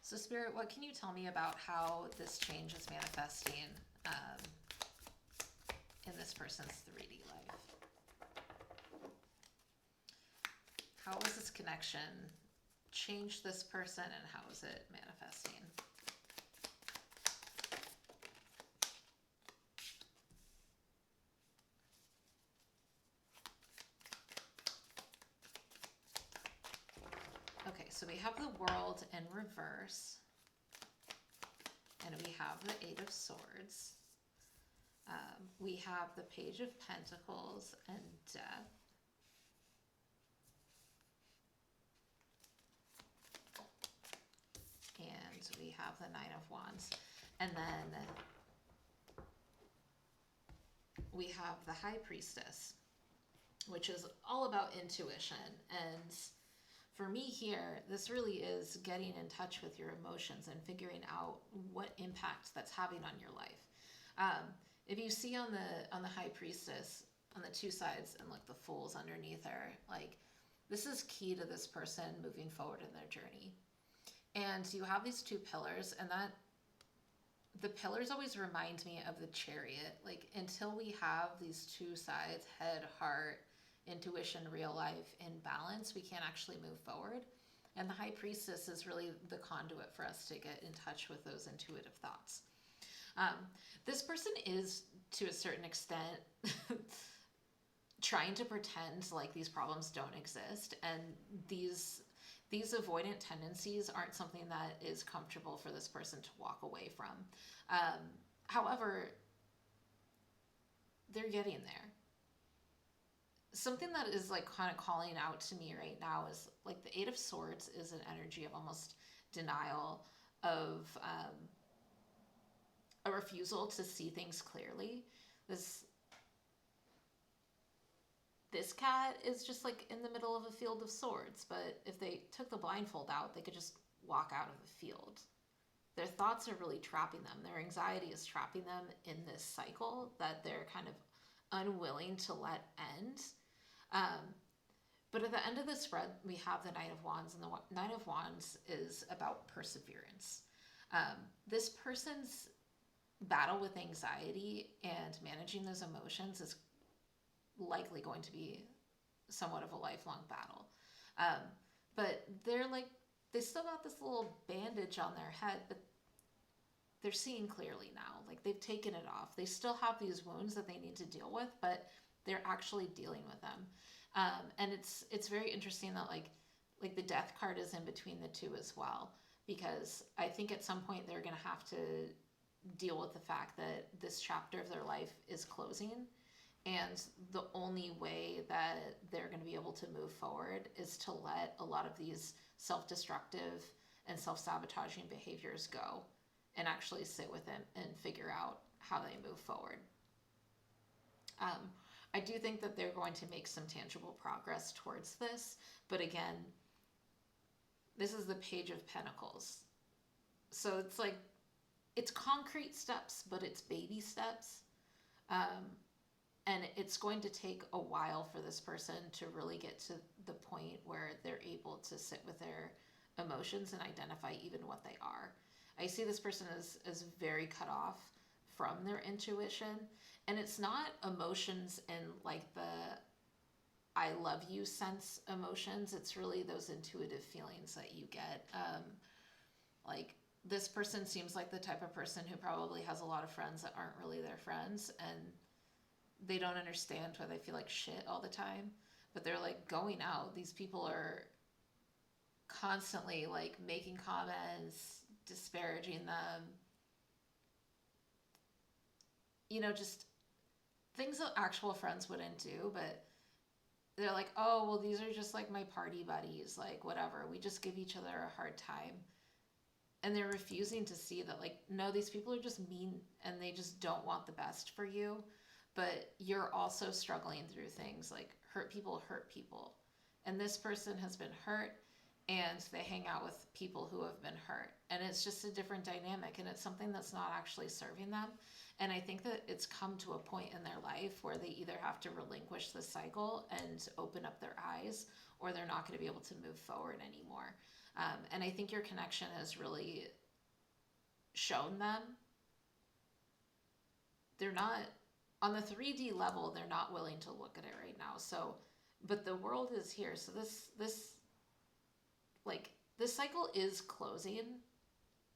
So Spirit, what can you tell me about how this change is manifesting in this person's 3D life? How has this connection changed this person and how is it manifesting? Okay, so we have the World in reverse, and we have the 8 of Swords. We have the Page of Pentacles and Death. And we have the 9 of Wands. And then we have the High Priestess, which is all about intuition. And for me here, this really is getting in touch with your emotions and figuring out what impact that's having on your life. If you see on the High Priestess, on the two sides, and like the Fools underneath her, like this is key to this person moving forward in their journey. And you have these two pillars, and that the pillars always remind me of the Chariot. Like until we have these two sides, head, heart, intuition, real life in balance, we can't actually move forward. And the High Priestess is really the conduit for us to get in touch with those intuitive thoughts. This person is, to a certain extent, trying to pretend like these problems don't exist, and these avoidant tendencies aren't something that is comfortable for this person to walk away from. However, they're getting there. Something that is like kind of calling out to me right now is like the Eight of Swords is an energy of almost denial, of a refusal to see things clearly. This cat is just like in the middle of a field of swords, but if they took the blindfold out, they could just walk out of the field. Their thoughts are really trapping them. Their anxiety is trapping them in this cycle that they're kind of unwilling to let end. But at the end of the spread, we have the Knight of Wands, and the Knight of Wands is about perseverance. This person's battle with anxiety and managing those emotions is likely going to be somewhat of a lifelong battle. But they still got this little bandage on their head, but they're seeing clearly now. Like they've taken it off. They still have these wounds that they need to deal with, but they're actually dealing with them. And it's very interesting that like the Death card is in between the two as well, because I think at some point they're going to have to deal with the fact that this chapter of their life is closing, and the only way that they're going to be able to move forward is to let a lot of these self-destructive and self-sabotaging behaviors go and actually sit with it and figure out how they move forward. I do think that they're going to make some tangible progress towards this, but again, this is the Page of Pentacles. So it's like, it's concrete steps, but it's baby steps. And it's going to take a while for this person to really get to the point where they're able to sit with their emotions and identify even what they are. I see this person as very cut off from their intuition. And it's not emotions in like the I love you sense emotions. It's really those intuitive feelings that you get. Like this person seems like the type of person who probably has a lot of friends that aren't really their friends, and they don't understand why they feel like shit all the time, but they're like going out. These people are constantly like making comments, disparaging them, just things that actual friends wouldn't do, but they're like, oh, well, these are just like my party buddies, like whatever. We just give each other a hard time. And they're refusing to see that, like, no, these people are just mean and they just don't want the best for you. But you're also struggling through things like hurt people. And this person has been hurt, and they hang out with people who have been hurt. And it's just a different dynamic, and it's something that's not actually serving them. And I think that it's come to a point in their life where they either have to relinquish the cycle and open up their eyes, or they're not going to be able to move forward anymore. And I think your connection has really shown them they're not, on the 3D level, they're not willing to look at it right now. So, but the world is here. So this cycle is closing,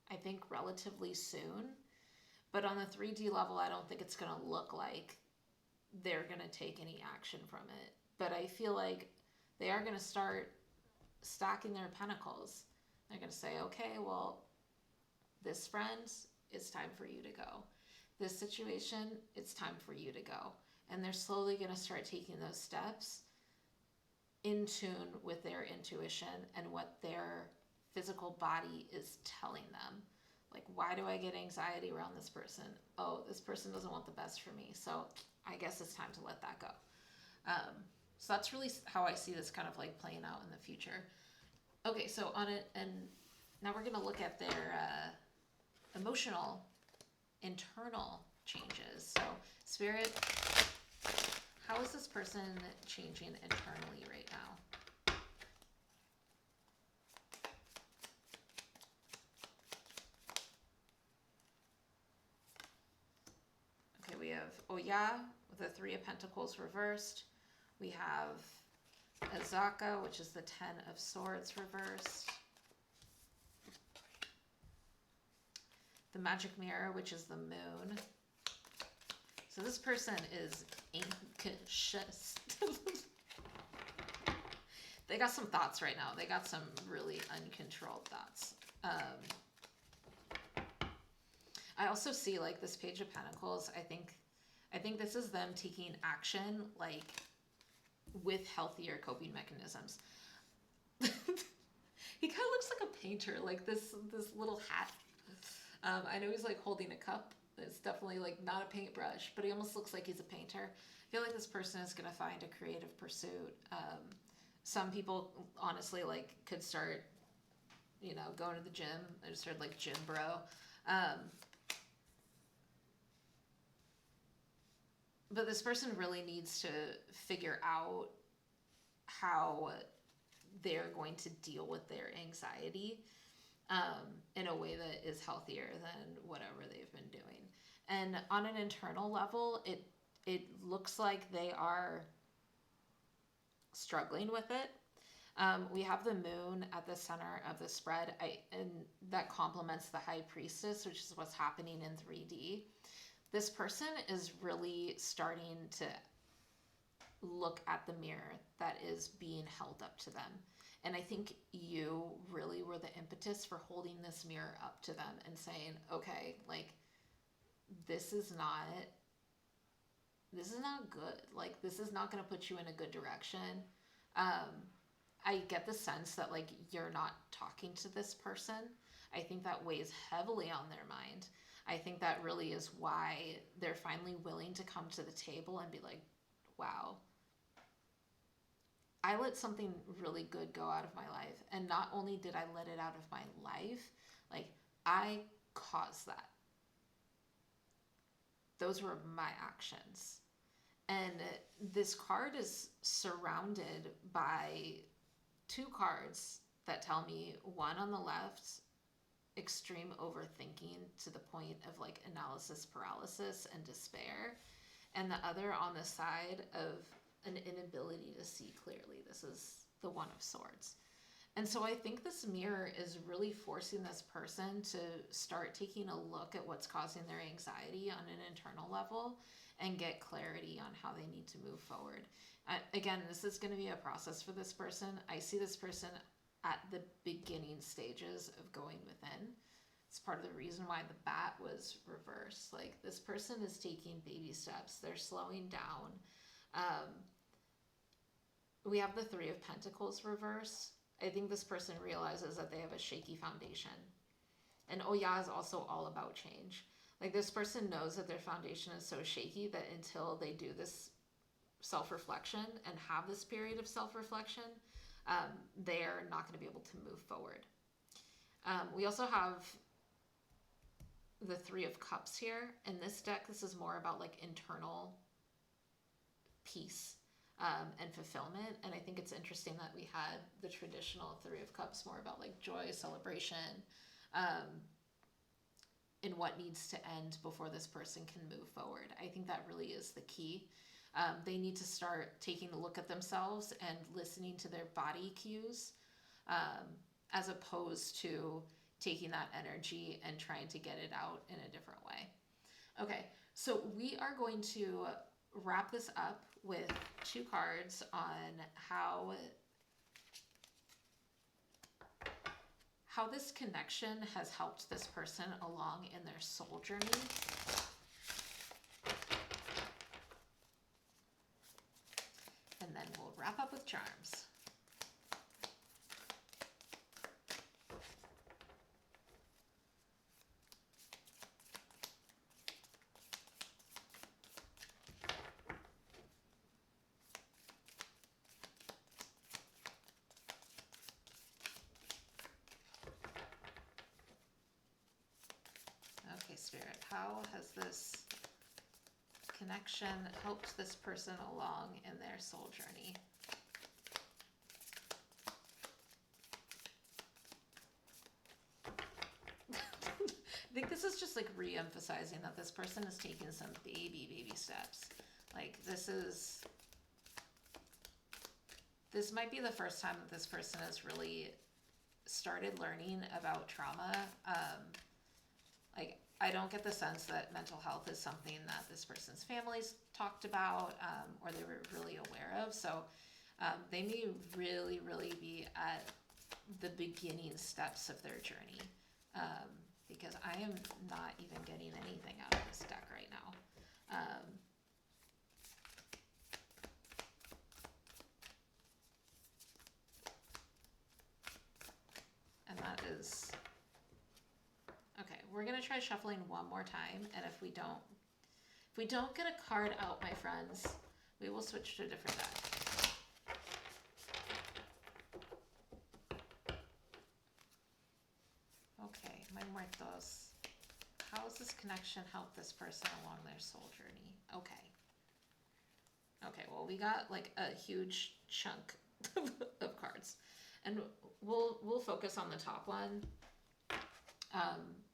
I think, relatively soon. But on the 3D level, I don't think it's going to look like they're going to take any action from it. But I feel like they are going to start stacking their pentacles. They're going to say, okay, well, this friend, it's time for you to go. This situation, it's time for you to go. And they're slowly going to start taking those steps in tune with their intuition and what their physical body is telling them. Like, why do I get anxiety around this person? Oh, this person doesn't want the best for me. So I guess it's time to let that go. So that's really how I see this kind of like playing out in the future. Okay, so on it, and now we're going to look at their emotional, internal changes. So, Spirit, how is this person changing internally right now? Okay, we have Oya with the Three of Pentacles reversed. We have Azaka, which is the Ten of Swords reversed. The Magic Mirror, which is the Moon. So this person is anxious. They got some thoughts right now. They got some really uncontrolled thoughts. I also see like this Page of Pentacles. I think this is them taking action like with healthier coping mechanisms. He kind of looks like a painter, like this little hat. I know he's like holding a cup. It's definitely like not a paintbrush, but he almost looks like he's a painter. I feel like this person is going to find a creative pursuit. Some people honestly like could start, you know, going to the gym. I just heard like gym bro. But this person really needs to figure out how they're going to deal with their anxiety in a way that is healthier than whatever they've been doing. And on an internal level, it looks like they are struggling with it. We have the Moon at the center of the spread, and that complements the High Priestess, which is what's happening in 3D. This person is really starting to look at the mirror that is being held up to them. And I think you really were the impetus for holding this mirror up to them and saying, okay, like, this is not good. Like, this is not going to put you in a good direction. I get the sense that, like, you're not talking to this person. I think that weighs heavily on their mind. I think that really is why they're finally willing to come to the table and be like, wow, I let something really good go out of my life. And not only did I let it out of my life, like, I caused that. Those were my actions. And this card is surrounded by two cards that tell me, one on the left, extreme overthinking to the point of like analysis paralysis and despair, and the other on the side of an inability to see clearly. This is the One of Swords. And so I think this mirror is really forcing this person to start taking a look at what's causing their anxiety on an internal level and get clarity on how they need to move forward. Again, this is going to be a process for this person. I see this person at the beginning stages of going within. It's part of the reason why the bat was reversed. Like, this person is taking baby steps. They're slowing down. We have the Three of Pentacles reversed. I think this person realizes that they have a shaky foundation. And Oya is also all about change. Like, this person knows that their foundation is so shaky that until they do this self-reflection and have this period of self-reflection, they're not going to be able to move forward. We also have the Three of Cups here. In this deck, this is more about like internal peace and fulfillment. And I think it's interesting that we had the traditional Three of Cups more about like joy, celebration, and what needs to end before this person can move forward. I think that really is the key. They need to start taking a look at themselves and listening to their body cues, as opposed to taking that energy and trying to get it out in a different way. Okay, so we are going to wrap this up with two cards on how this connection has helped this person along in their soul journey. And then we'll wrap up with charms. Spirit, how has this connection helped this person along in their soul journey? I think this is just like re-emphasizing that this person is taking some baby steps. Like this might be the first time that this person has really started learning about trauma. Like I don't get the sense that mental health is something that this person's families talked about or they were really aware of. So they may really be at the beginning steps of their journey. Because I am not even getting anything out of this deck right now. And that is... Okay, we're going to try shuffling one more time, and if we don't get a card out, my friends, we will switch to a different deck. Okay, my muertos. How has this connection helped this person along their soul journey? Okay. Okay, well, we got like a huge chunk of cards. And we'll focus on the top one.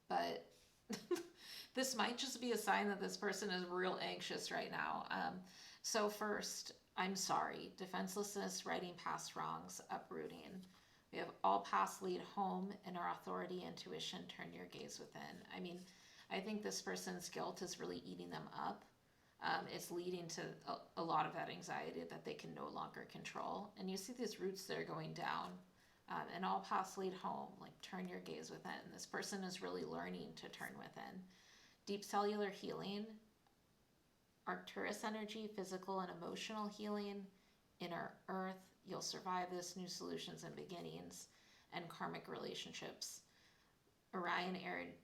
But this might just be a sign that this person is real anxious right now. So first, I'm sorry. Defenselessness, writing past wrongs, uprooting. We have all paths lead home, in our authority, intuition, turn your gaze within. I mean, I think this person's guilt is really eating them up. It's leading to a lot of that anxiety that they can no longer control. And you see these roots that are going down. And all paths lead home, like turn your gaze within. This person is really learning to turn within. Deep cellular healing, Arcturus energy, physical and emotional healing, inner earth, you'll survive this, new solutions and beginnings, and karmic relationships. Orion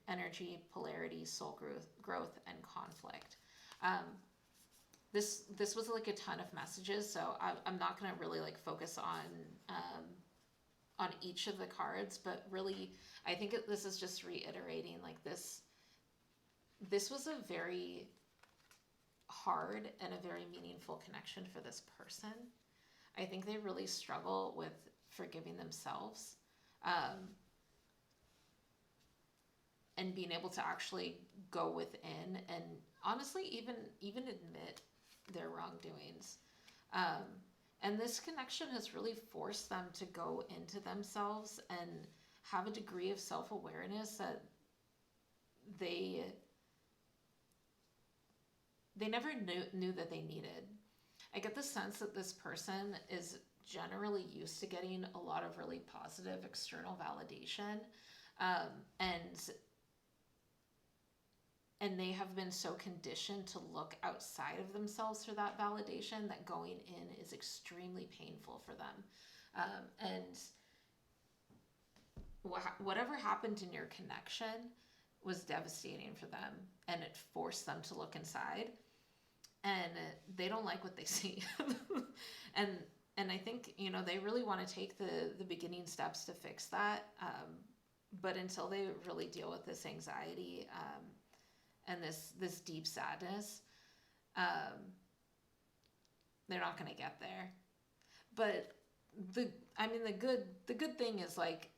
energy, polarity, soul growth, and conflict. This was like a ton of messages, so I'm not going to really like focus on each of the cards, but really I think this is just reiterating like this was a very hard and a very meaningful connection for this person. I think they really struggle with forgiving themselves and being able to actually go within and honestly even admit their wrongdoings. And this connection has really forced them to go into themselves and have a degree of self-awareness that they never knew that they needed. I get the sense that this person is generally used to getting a lot of really positive external validation, and they have been so conditioned to look outside of themselves for that validation that going in is extremely painful for them. And whatever happened in your connection was devastating for them, and it forced them to look inside. And they don't like what they see. and I think, they really want to take the beginning steps to fix that. But until they really deal with this anxiety and this deep sadness, they're not going to get there. But the good thing is like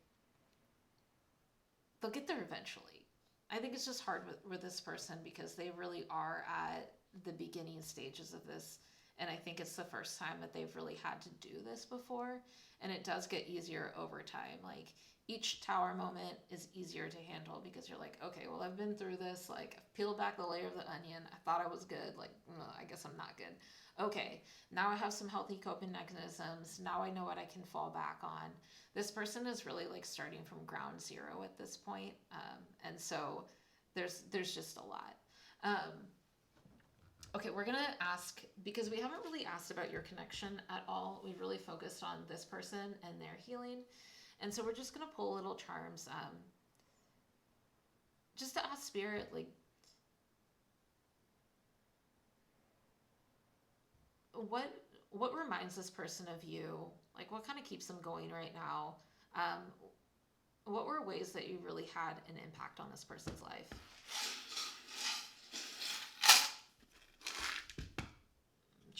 they'll get there eventually. I think it's just hard with this person because they really are at the beginning stages of this, and I think it's the first time that they've really had to do this before, and it does get easier over time. Like each tower moment is easier to handle because you're like, okay, well, I've been through this, like I've peeled back the layer of the onion, I thought I was good, like I guess I'm not good. Okay, now I have some healthy coping mechanisms, now I know what I can fall back on. This person is really like starting from ground zero at this point, and so there's just a lot. Okay, we're gonna ask, because we haven't really asked about your connection at all. We really focused on this person and their healing. And so we're just gonna pull little charms, just to ask spirit, like, what reminds this person of you? Like, what kind of keeps them going right now? What were ways that you really had an impact on this person's life?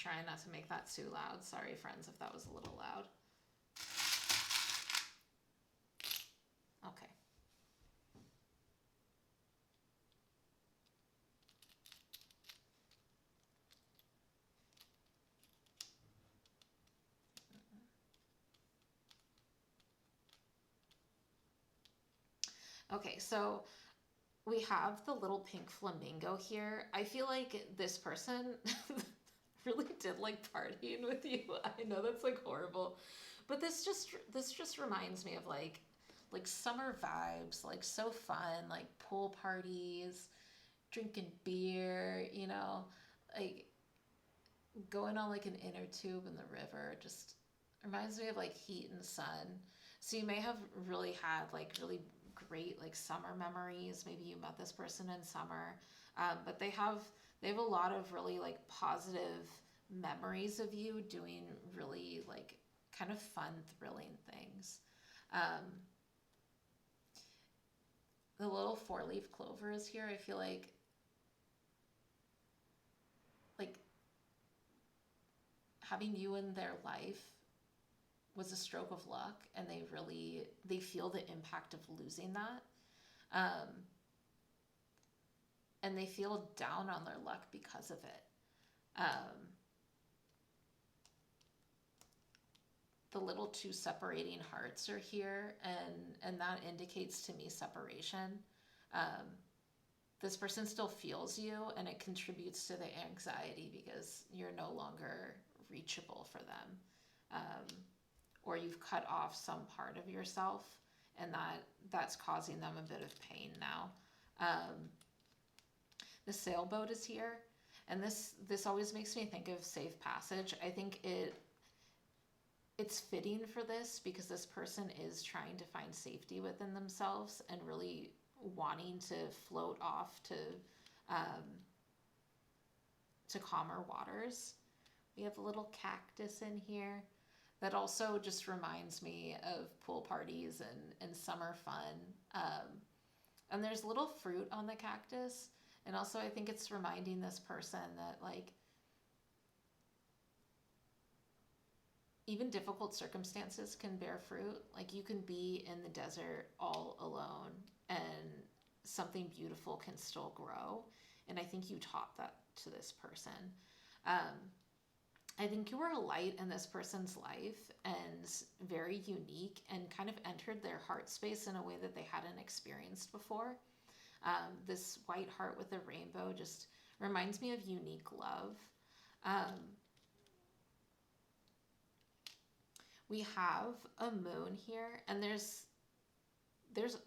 trying not to make that too loud. Sorry, friends, if that was a little loud. Okay. Okay, so we have the little pink flamingo here. I feel like this person really did like partying with you. I know that's like horrible, but this just reminds me of like summer vibes, like so fun, like pool parties, drinking beer, like going on like an inner tube in the river. Just reminds me of like heat and sun. So you may have really had like really great like summer memories. Maybe you met this person in summer, but they have a lot of really like positive memories of you doing really like kind of fun, thrilling things. Um, the little four-leaf clover is here. I feel like having you in their life was a stroke of luck, and they feel the impact of losing that, um, and they feel down on their luck because of it. The little two separating hearts are here, and that indicates to me separation. um, this person still feels you, and it contributes to the anxiety because you're no longer reachable for them, um, or you've cut off some part of yourself, and that's causing them a bit of pain now. The sailboat is here, and this always makes me think of safe passage. I think it's fitting for this because this person is trying to find safety within themselves and really wanting to float off um, to calmer waters. We have a little cactus in here that also just reminds me of pool parties and summer fun. And there's little fruit on the cactus. And also I think it's reminding this person that like even difficult circumstances can bear fruit. Like you can be in the desert all alone and something beautiful can still grow. And I think you taught that to this person. Um, I think you were a light in this person's life and very unique and kind of entered their heart space in a way that they hadn't experienced before. This white heart with a rainbow just reminds me of unique love. Um, we have a moon here, and there's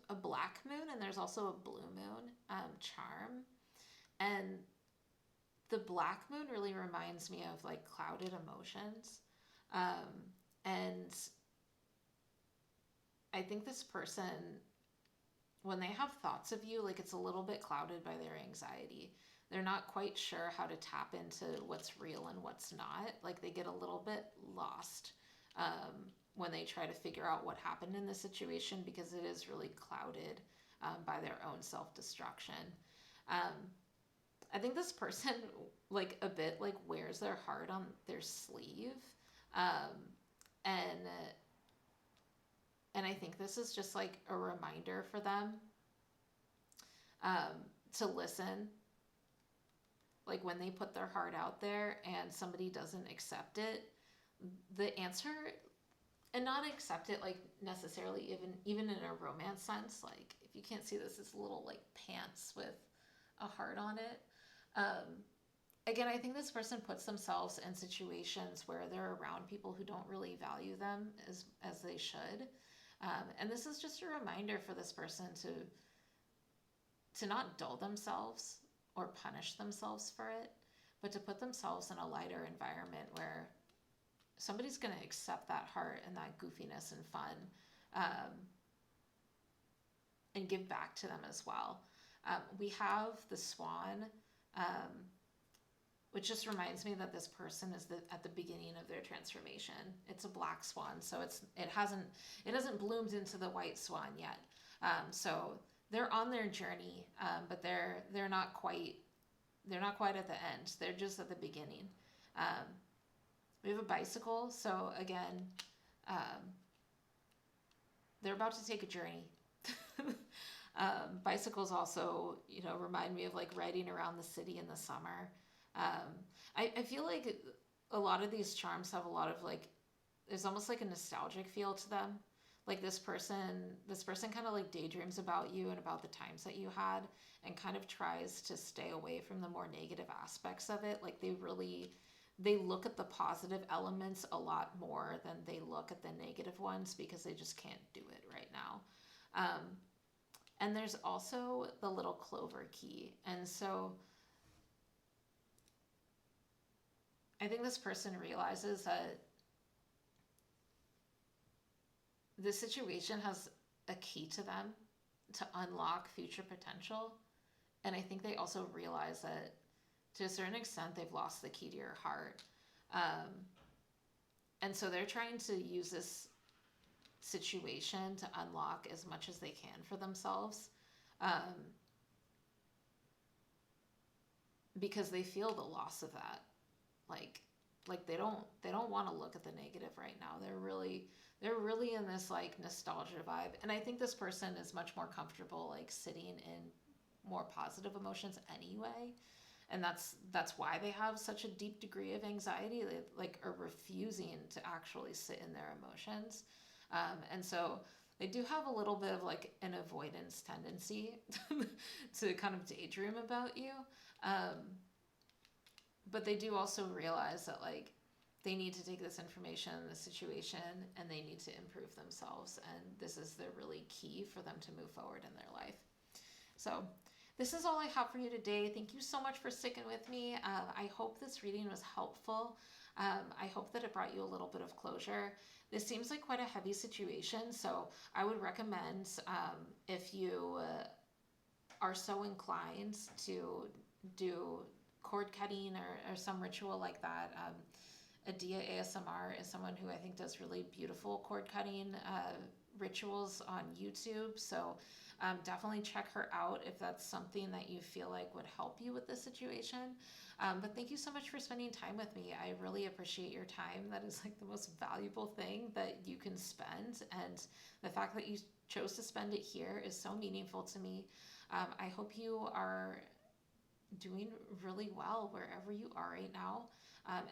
a black moon and there's also a blue moon, charm. And the black moon really reminds me of like clouded emotions. And I think this person, when they have thoughts of you, like it's a little bit clouded by their anxiety. They're not quite sure how to tap into what's real and what's not. Like they get a little bit lost when they try to figure out what happened in the situation because it is really clouded by their own self-destruction. Um, I think this person like a bit like wears their heart on their sleeve. Um, and and I think this is just like a reminder for them um, to listen. Like when they put their heart out there and somebody doesn't accept it, the answer, and not accept it like necessarily even in a romance sense. Like if you can't see this, it's little like pants with a heart on it. Again, I think this person puts themselves in situations where they're around people who don't really value them as they should. And this is just a reminder for this person to not dull themselves or punish themselves for it, but to put themselves in a lighter environment where somebody's going to accept that heart and that goofiness and fun, and give back to them as well. We have the swan, which just reminds me that this person is at the beginning of their transformation. It's a black swan, so it hasn't bloomed into the white swan yet. So they're on their journey, but they're not quite at the end. They're just at the beginning. We have a bicycle. So again, um, they're about to take a journey. Bicycles also, remind me of like riding around the city in the summer. I feel like a lot of these charms have a lot of like, there's almost like a nostalgic feel to them. Like this person kind of like daydreams about you and about the times that you had, and kind of tries to stay away from the more negative aspects of it. Like they look at the positive elements a lot more than they look at the negative ones, because they just can't do it right now. Um, and there's also the little clover key. And so I think this person realizes that this situation has a key to them to unlock future potential. And I think they also realize that to a certain extent they've lost the key to your heart. Um, and so they're trying to use this situation to unlock as much as they can for themselves, um, because they feel the loss of that. Like they don't want to look at the negative right now. They're really in this like nostalgia vibe, and I think this person is much more comfortable like sitting in more positive emotions anyway, and that's why they have such a deep degree of anxiety. They like are refusing to actually sit in their emotions, and so they do have a little bit of like an avoidance tendency to kind of daydream about you. Um, but they do also realize that like they need to take this information, this situation, and they need to improve themselves, and this is the really key for them to move forward in their life. So this is all I have for you today. Thank you so much for sticking with me. I hope this reading was helpful. I hope that it brought you a little bit of closure. This seems like quite a heavy situation, so I would recommend, if you are so inclined to do cord cutting or some ritual like that. Adia ASMR is someone who I think does really beautiful cord cutting rituals on YouTube. So definitely check her out if that's something that you feel like would help you with this situation. But thank you so much for spending time with me. I really appreciate your time. That is like the most valuable thing that you can spend. And the fact that you chose to spend it here is so meaningful to me. I hope you are doing really well wherever you are right now.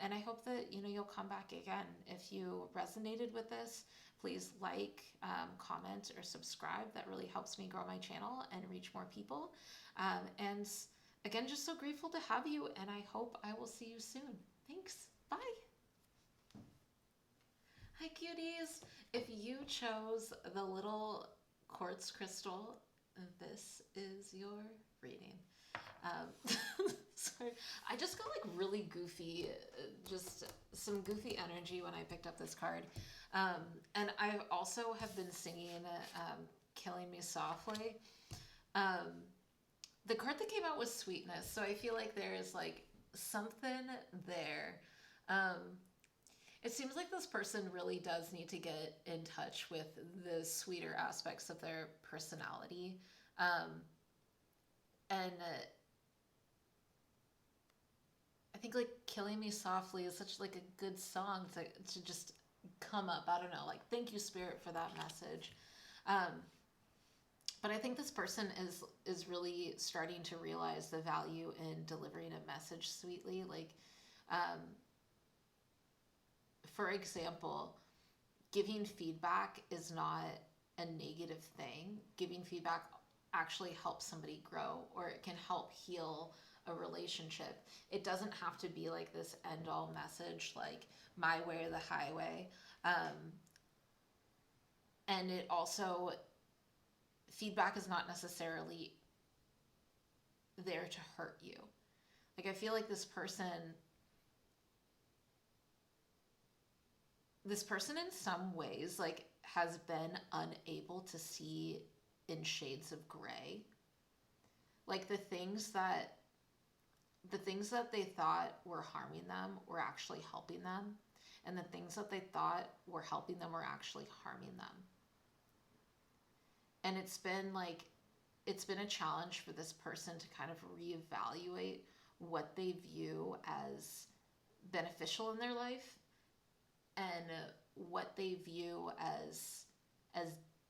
And I hope that you'll come back again. If you resonated with this, please like, comment, or subscribe. That really helps me grow my channel and reach more people. And again, just so grateful to have you, and I hope I will see you soon. Thanks. Bye. Hi, cuties. If you chose the little quartz crystal, this is your reading. Sorry, I just got like really goofy, just some goofy energy when I picked up this card. And I also have been singing Killing Me Softly. The card that came out was Sweetness, so I feel like there is like something there. It seems like this person really does need to get in touch with the sweeter aspects of their personality. And I think like Killing Me Softly is such like a good song to just come up. I don't know, like thank you Spirit for that message. But I think this person is really starting to realize the value in delivering a message sweetly. Like, for example, giving feedback is not a negative thing. Giving feedback actually helps somebody grow, or it can help heal a relationship. It doesn't have to be like this end-all message, like my way or the highway. And it also, feedback is not necessarily there to hurt you. Like, I feel like this person in some ways like has been unable to see in shades of gray. Like the things that they thought were harming them were actually helping them, and the things that they thought were helping them were actually harming them. And it's been a challenge for this person to kind of reevaluate what they view as beneficial in their life and what they view as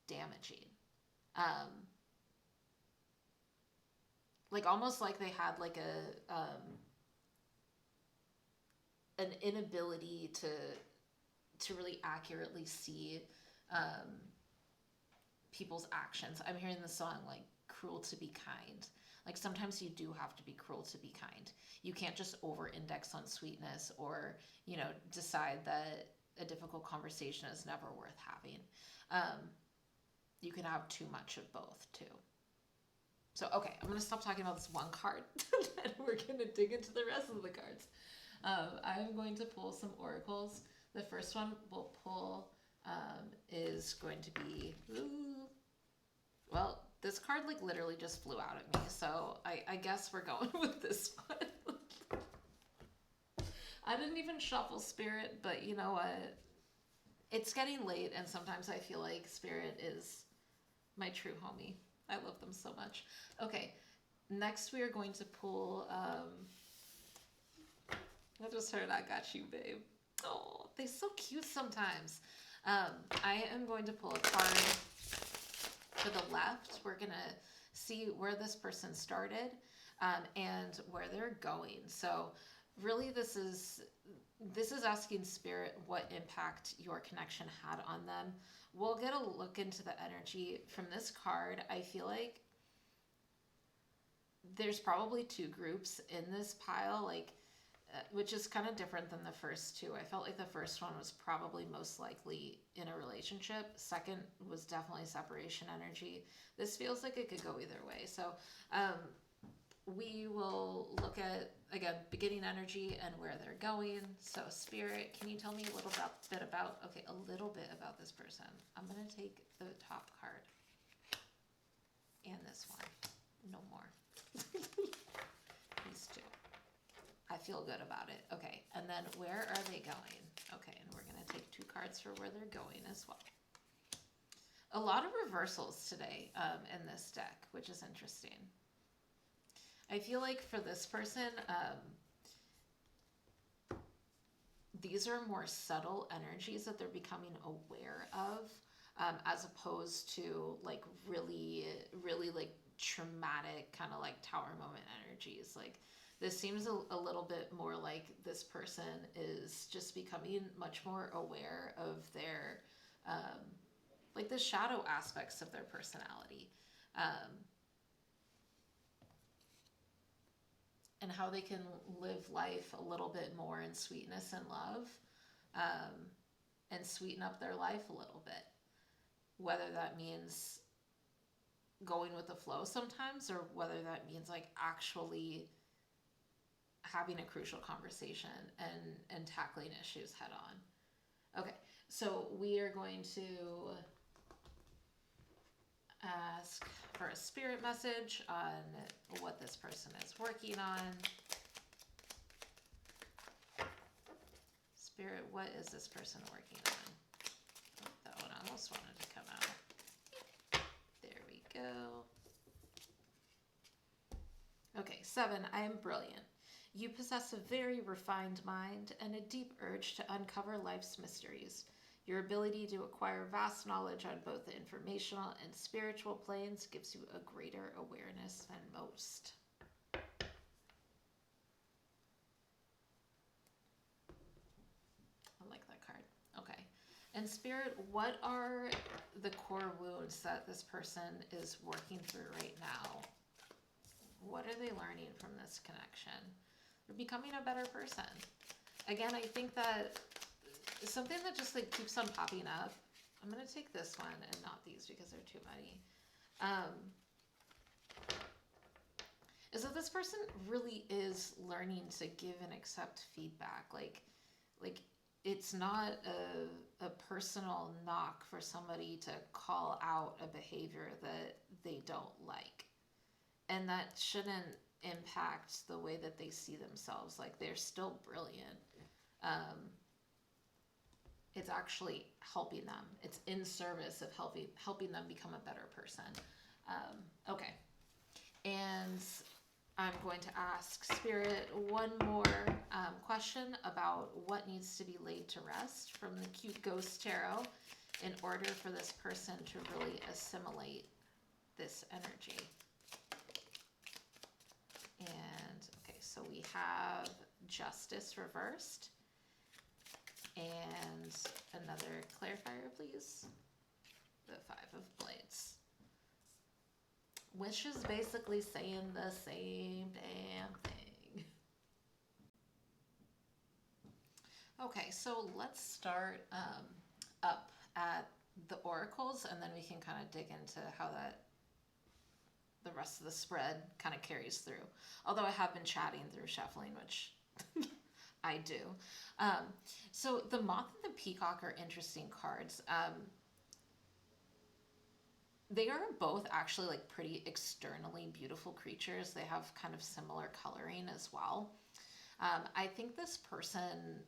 damaging. Um, like almost like they had like an inability to really accurately see people's actions. I'm hearing the song like cruel to be kind. Like sometimes you do have to be cruel to be kind. You can't just over index on sweetness or, decide that a difficult conversation is never worth having. You can have too much of both too. So, okay, I'm going to stop talking about this one card and we're going to dig into the rest of the cards. I'm going to pull some oracles. The first one we'll pull is going to be, well, this card like literally just flew out at me, so I guess we're going with this one. I didn't even shuffle Spirit, but you know what? It's getting late, and sometimes I feel like Spirit is my true homie. I love them so much. Okay, next we are going to pull, I just heard I Got You, Babe. Oh, they're so cute sometimes. I am going to pull a card to the left. We're going to see where this person started and where they're going. So really this is asking Spirit what impact your connection had on them. We'll get a look into the energy from this card. I feel like there's probably two groups in this pile, like which is kind of different than the first two. I felt like the first one was probably most likely in a relationship. Second was definitely separation energy. This feels like it could go either way. So we will look at, again, beginning energy and where they're going. So Spirit, can you tell me a little bit about this person? I'm going to take the top card and this one. No more. These two. I feel good about it. Okay, and then where are they going? Okay, and we're going to take two cards for where they're going as well. A lot of reversals today in this deck, which is interesting. I feel like for this person, these are more subtle energies that they're becoming aware of, as opposed to like really, really like traumatic kind of like tower moment energies. Like this seems a little bit more like this person is just becoming much more aware of their, like the shadow aspects of their personality. And how they can live life a little bit more in sweetness and love, and sweeten up their life a little bit. Whether that means going with the flow sometimes, or whether that means like actually having a crucial conversation and tackling issues head on. Okay, so we are going to ask for a spirit message on what this person is working on. Spirit, what is this person working on? Oh, that one almost wanted to come out. There we go. Okay, 7, I am brilliant. You possess a very refined mind and a deep urge to uncover life's mysteries. Your ability to acquire vast knowledge on both the informational and spiritual planes gives you a greater awareness than most. I like that card. Okay. And Spirit, what are the core wounds that this person is working through right now? What are they learning from this connection? They're becoming a better person. Again, I think that something that just like keeps on popping up. I'm going to take this one and not these because they're too many. Is that this person really is learning to give and accept feedback. Like it's not a personal knock for somebody to call out a behavior that they don't like. And that shouldn't impact the way that they see themselves. Like they're still brilliant. It's actually helping them. It's in service of helping them become a better person. Okay. And I'm going to ask Spirit one more question about what needs to be laid to rest from the Cute Ghost Tarot in order for this person to really assimilate this energy. And okay, so we have Justice reversed. And another clarifier, please. The Five of Blades. Which is basically saying the same damn thing. Okay, so let's start up at the oracles, and then we can kind of dig into how that the rest of the spread kind of carries through. Although I have been chatting through shuffling, which I do. So the Moth and the Peacock are interesting cards. They are both actually like pretty externally beautiful creatures. They have kind of similar coloring as well. I think this person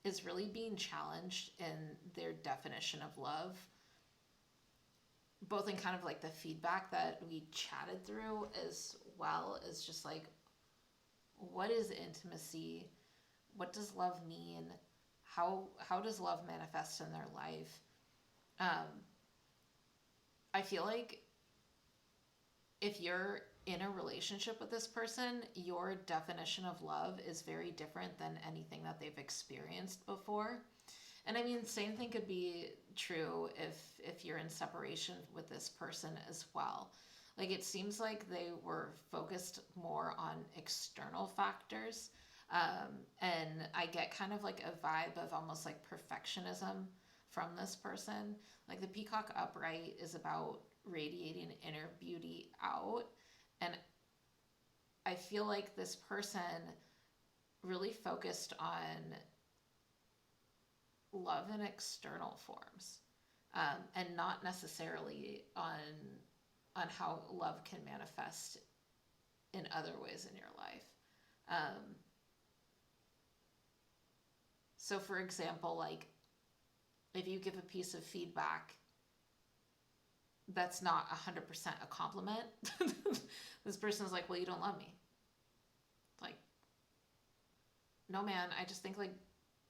is really being challenged in their definition of love, both in kind of like the feedback that we chatted through, as well as just like, what is intimacy? What does love mean? How does love manifest in their life? I feel like if you're in a relationship with this person, your definition of love is very different than anything that they've experienced before. And I mean, same thing could be true if you're in separation with this person as well. Like, it seems like they were focused more on external factors. And I get kind of like a vibe of almost like perfectionism from this person. Like the Peacock upright is about radiating inner beauty out. And I feel like this person really focused on love in external forms, and not necessarily on how love can manifest in other ways in your life. So for example, like if you give a piece of feedback that's not 100% a compliment, this person's like, well, you don't love me. Like, no, man, I just think like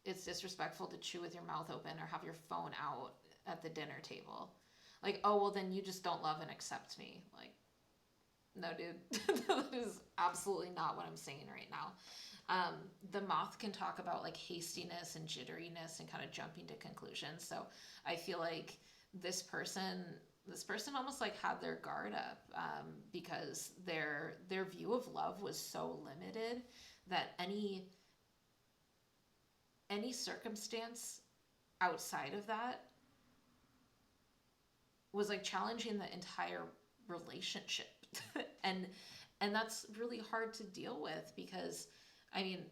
it's disrespectful to chew with your mouth open or have your phone out at the dinner table. Like, oh, well, then you just don't love and accept me. Like, no, dude, that is absolutely not what I'm saying right now. The Moth can talk about like hastiness and jitteriness and kind of jumping to conclusions. So I feel like this person almost like had their guard up, because their view of love was so limited that any circumstance outside of that was like challenging the entire relationship. and that's really hard to deal with, because I mean,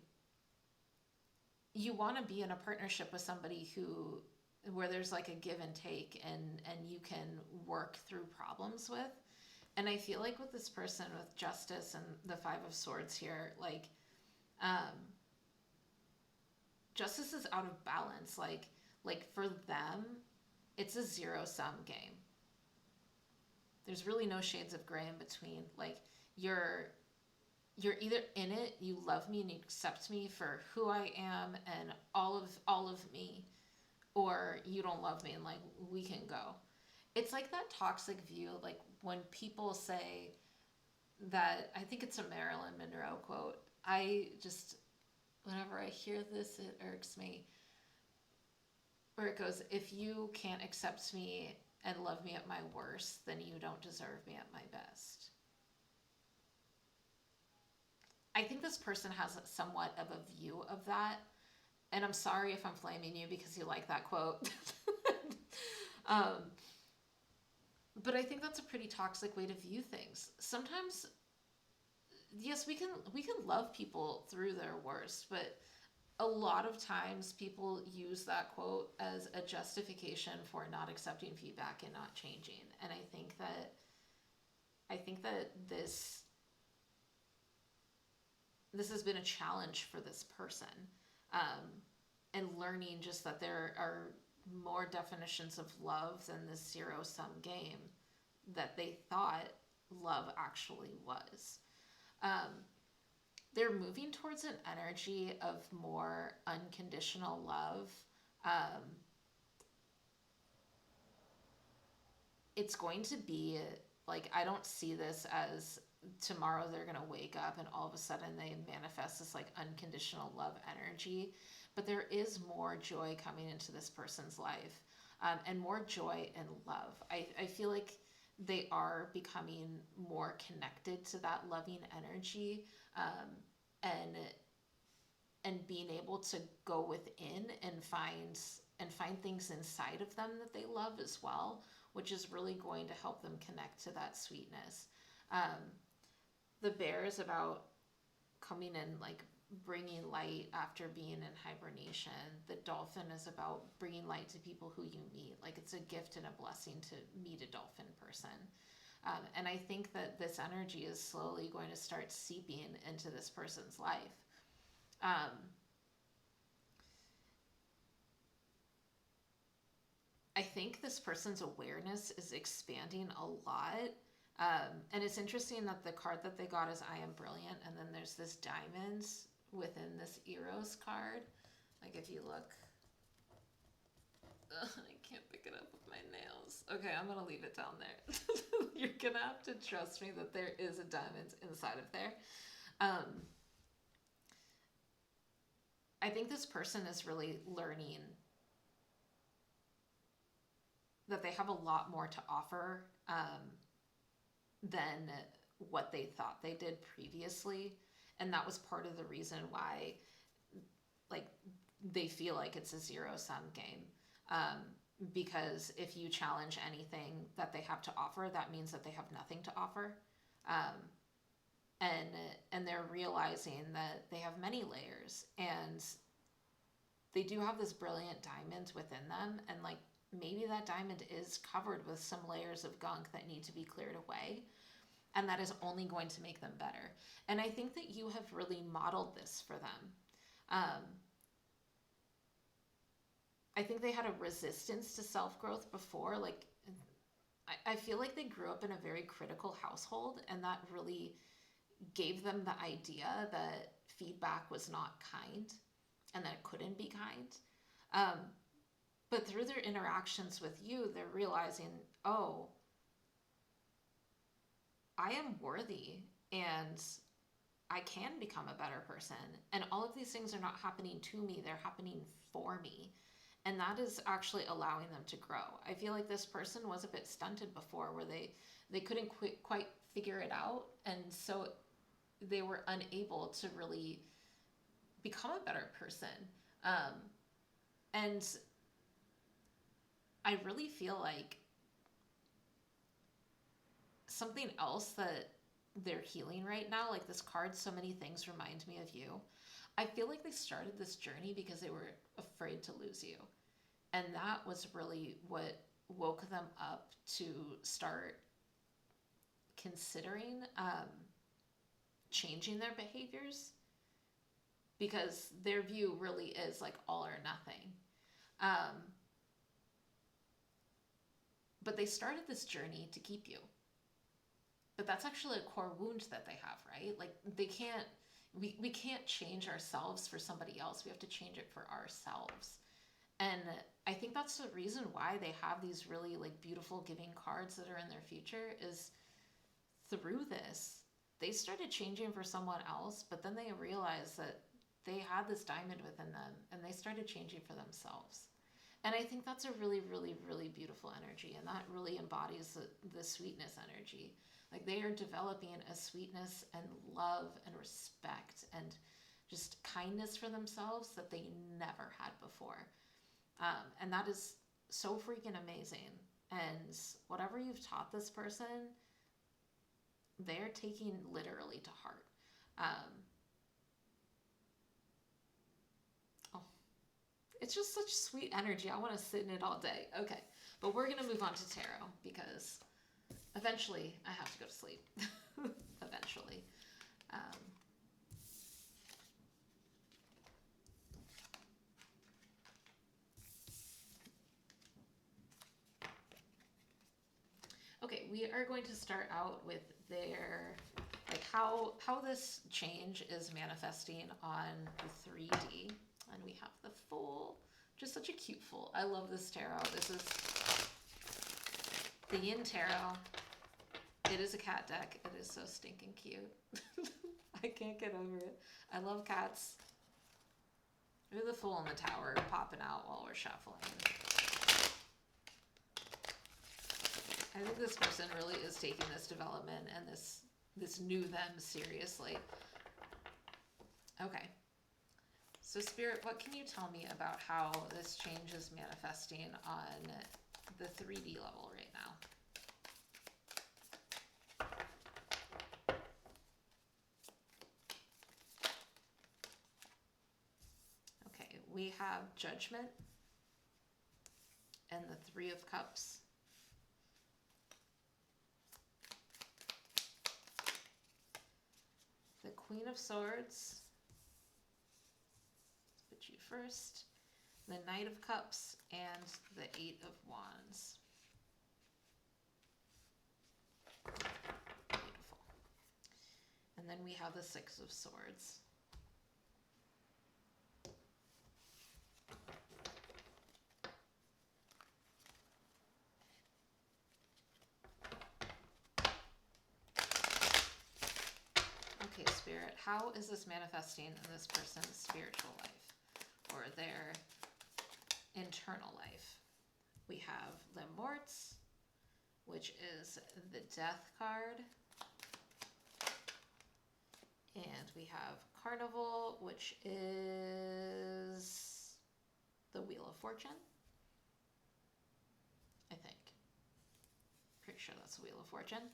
you want to be in a partnership with somebody where there's like a give and take, and you can work through problems with. And I feel like with this person with Justice and the Five of Swords here, like Justice is out of balance. Like for them, it's a zero-sum game. There's really no shades of gray in between. Like you're either in it, you love me and you accept me for who I am and all of me, or you don't love me and like we can go. It's like that toxic view, like when people say that, I think it's a Marilyn Monroe quote. Whenever I hear this, it irks me. Where it goes, if you can't accept me and love me at my worst, then you don't deserve me at my best. I think this person has somewhat of a view of that. And I'm sorry if I'm flaming you because you like that quote. But I think that's a pretty toxic way to view things. Sometimes, yes, we can love people through their worst, but a lot of times people use that quote as a justification for not accepting feedback and not changing. And I think that this has been a challenge for this person, and learning just that there are more definitions of love than this zero-sum game that they thought love actually was. Um, they're moving towards an energy of more unconditional love. Um, it's going to be like, I don't see this as tomorrow they're going to wake up and all of a sudden they manifest this like unconditional love energy. But there is more joy coming into this person's life, and more joy and love. I feel like they are becoming more connected to that loving energy, and being able to go within and find things inside of them that they love as well, which is really going to help them connect to that sweetness. Um, the bear is about coming in, like bringing light after being in hibernation. The dolphin is about bringing light to people who you meet. Like, it's a gift and a blessing to meet a dolphin person. And I think that this energy is slowly going to start seeping into this person's life. Um, I think this person's awareness is expanding a lot. And it's interesting that the card that they got is I am brilliant, and then there's this diamonds within this Eros card. Like, if you look, I can't pick it up with my nails. Okay, I'm gonna leave it down there. You're gonna have to trust me that there is a diamond inside of there. I think this person is really learning that they have a lot more to offer, than what they thought they did previously. And that was part of the reason why, like, they feel like it's a zero-sum game. Because if you challenge anything that they have to offer, that means that they have nothing to offer. And they're realizing that they have many layers, and they do have this brilliant diamond within them, and like, maybe that diamond is covered with some layers of gunk that need to be cleared away, and that is only going to make them better. And I think that you have really modeled this for them. I think they had a resistance to self-growth before. Like, I feel like they grew up in a very critical household, and that really gave them the idea that feedback was not kind and that it couldn't be kind. But through their interactions with you, they're realizing, oh, I am worthy and I can become a better person. And all of these things are not happening to me, they're happening for me. And that is actually allowing them to grow. I feel like this person was a bit stunted before, where they couldn't quite figure it out. And so they were unable to really become a better person. And I really feel like something else that they're healing right now, like this card, so many things remind me of you. I feel like they started this journey because they were afraid to lose you. And that was really what woke them up to start considering changing their behaviors, because their view really is like all or nothing. But they started this journey to keep you. But that's actually a core wound that they have, right? Like, we can't change ourselves for somebody else. We have to change it for ourselves. And I think that's the reason why they have these really like beautiful giving cards that are in their future, is through this. They started changing for someone else, but then they realized that they had this diamond within them, and they started changing for themselves. And I think that's a really, really, really beautiful energy, and that really embodies the sweetness energy. Like, they are developing a sweetness and love and respect and just kindness for themselves that they never had before. And that is so freaking amazing. And whatever you've taught this person, they're taking literally to heart. Oh, it's just such sweet energy. I want to sit in it all day. Okay, but we're going to move on to tarot, because eventually I have to go to sleep. Eventually. Okay, we are going to start out with their like how this change is manifesting on the 3D. And we have the Fool, just such a cute Fool. I love this tarot. This is the Yin Tarot. It is a cat deck. It is so stinking cute. I can't get over it. I love cats. Look at the Fool in the Tower popping out while we're shuffling. I think this person really is taking this development and this new them seriously. Okay. So Spirit, what can you tell me about how this change is manifesting on the 3D level right now? Okay, we have Judgment and the 3 of Cups. The Queen of Swords. Let's put you first. The Knight of Cups and the 8 of Wands. Beautiful. And then we have the 6 of Swords. Okay, Spirit, how is this manifesting in this person's spiritual life or their internal life? We have the Morts, which is the Death card. And we have Carnival, which is the Wheel of Fortune, I think. Pretty sure that's the Wheel of Fortune.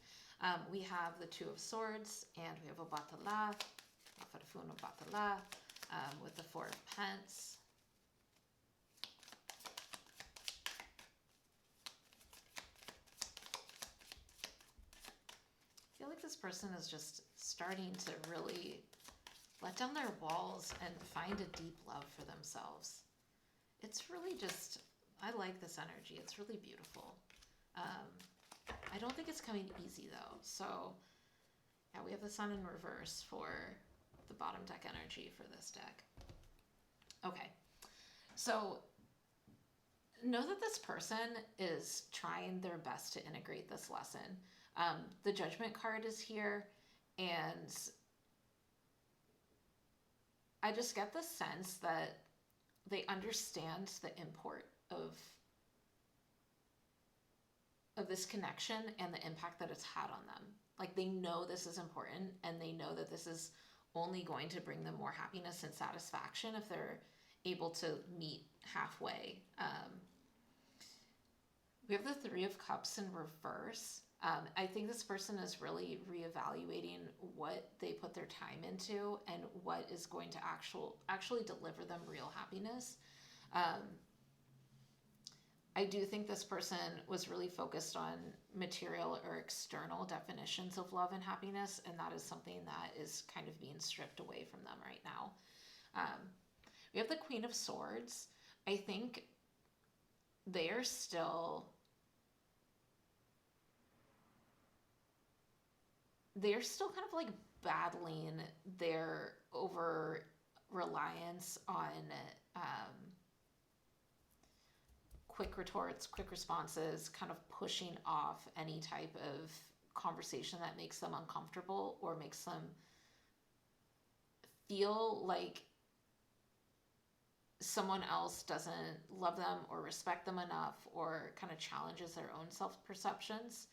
We have the 2 of Swords, and we have a Batala, Afarfuna Batala, with the 4 of Pence. I feel like this person is just starting to really let down their walls and find a deep love for themselves. It's really just, I like this energy. It's really beautiful. I don't think it's coming easy though. So yeah, we have the Sun in reverse for the bottom deck energy for this deck. Okay, so know that this person is trying their best to integrate this lesson. The Judgment card is here, and I just get the sense that they understand the import of this connection and the impact that it's had on them. Like, they know this is important, and they know that this is only going to bring them more happiness and satisfaction if they're able to meet halfway. We have the 3 of Cups in reverse. I think this person is really reevaluating what they put their time into and what is going to actually deliver them real happiness. I do think this person was really focused on material or external definitions of love and happiness, and that is something that is kind of being stripped away from them right now. We have the Queen of Swords. I think they're still kind of like battling their over reliance on quick retorts, quick responses, kind of pushing off any type of conversation that makes them uncomfortable or makes them feel like someone else doesn't love them or respect them enough, or kind of challenges their own self-perceptions.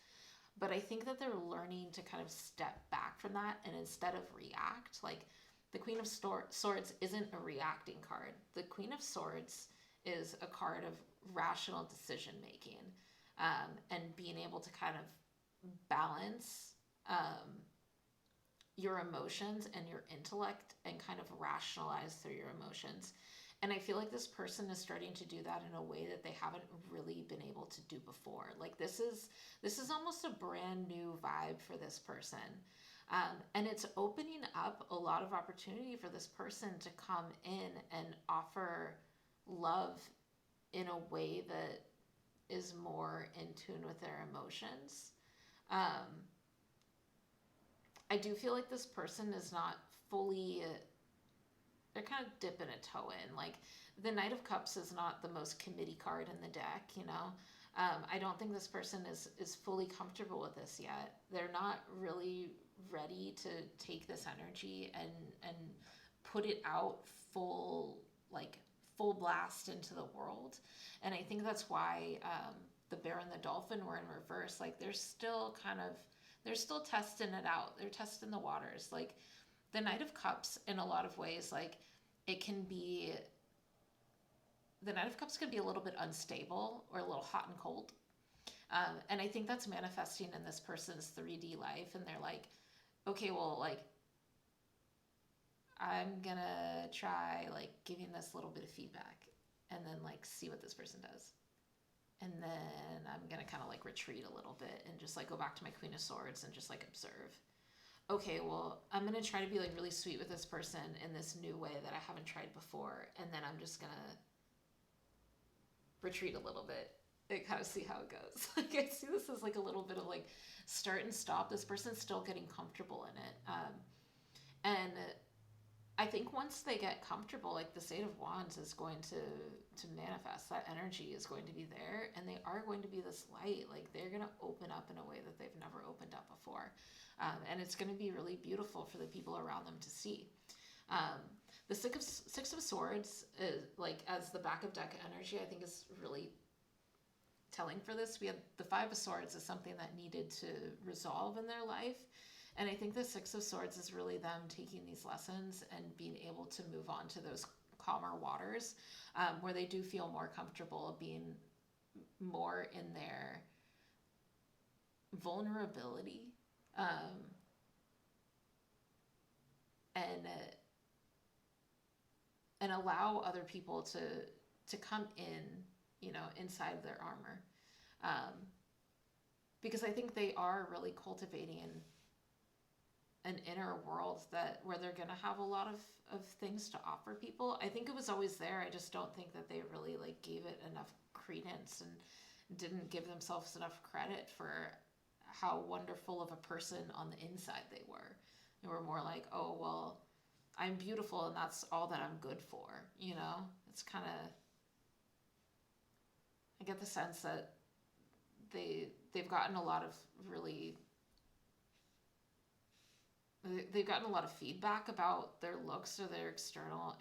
But I think that they're learning to kind of step back from that, and instead of react, like the Queen of Swords isn't a reacting card. The Queen of Swords is a card of rational decision making, and being able to kind of balance your emotions and your intellect and kind of rationalize through your emotions. And I feel like this person is starting to do that in a way that they haven't really been able to do before. Like this is almost a brand new vibe for this person. And it's opening up a lot of opportunity for this person to come in and offer love in a way that is more in tune with their emotions. I do feel like this person is not fully, they're kind of dipping a toe in. Like the Knight of Cups is not the most committee card in the deck, you know. I don't think this person is fully comfortable with this yet. They're not really ready to take this energy and put it out full, like full blast into the world. And I think that's why the bear and the dolphin were in reverse. Like they're still testing it out. They're testing the waters. Like the Knight of Cups in a lot of ways, like it can be, the Knight of Cups can be a little bit unstable or a little hot and cold. And I think that's manifesting in this person's 3D life. And they're like, okay, well, like, I'm gonna try like giving this little bit of feedback and then like see what this person does. And then I'm gonna kind of like retreat a little bit and just like go back to my Queen of Swords and just like observe. Okay, well, I'm gonna try to be like really sweet with this person in this new way that I haven't tried before. And then I'm just gonna retreat a little bit and kind of see how it goes. Like I see this as like a little bit of like start and stop. This person's still getting comfortable in it. And I think once they get comfortable, like the Eight of Wands is going to manifest. That energy is going to be there, and they are going to be this light. Like they're going to open up in a way that they've never opened up before, and it's going to be really beautiful for the people around them to see. The Six of Swords is like as the back of deck energy. I think is really telling for this. We had the Five of Swords is something that needed to resolve in their life. And I think the Six of Swords is really them taking these lessons and being able to move on to those calmer waters where they do feel more comfortable being more in their vulnerability and allow other people to come in, you know, inside their armor. Because I think they are really cultivating an inner world where they're going to have a lot of things to offer people. I think it was always there. I just don't think that they really like gave it enough credence and didn't give themselves enough credit for how wonderful of a person on the inside they were. They were more like, oh, well, I'm beautiful and that's all that I'm good for. You know, it's kind of, I get the sense that they've gotten a lot of really, they've gotten a lot of feedback about their looks or their external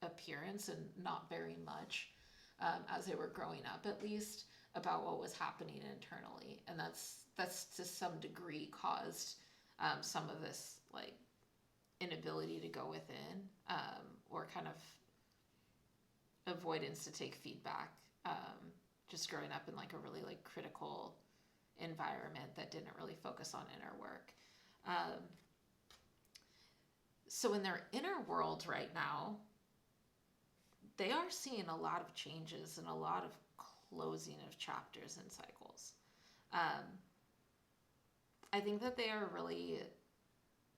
appearance and not very much as they were growing up, at least, about what was happening internally. And that's to some degree caused some of this like inability to go within or kind of avoidance to take feedback, just growing up in like a really like critical environment that didn't really focus on inner work. So in their inner world right now, they are seeing a lot of changes and a lot of closing of chapters and cycles. I think that they are really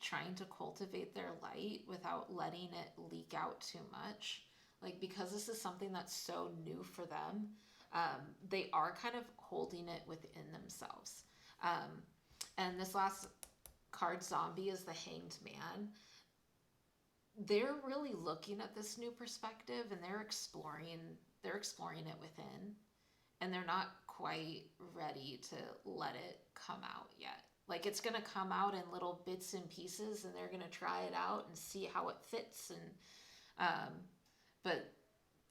trying to cultivate their light without letting it leak out too much. Like, because this is something that's so new for them, they are kind of holding it within themselves. And this last card, Zombie, is the Hanged Man. They're really looking at this new perspective and they're exploring it within, and they're not quite ready to let it come out yet. Like, it's going to come out in little bits and pieces, and they're going to try it out and see how it fits. And but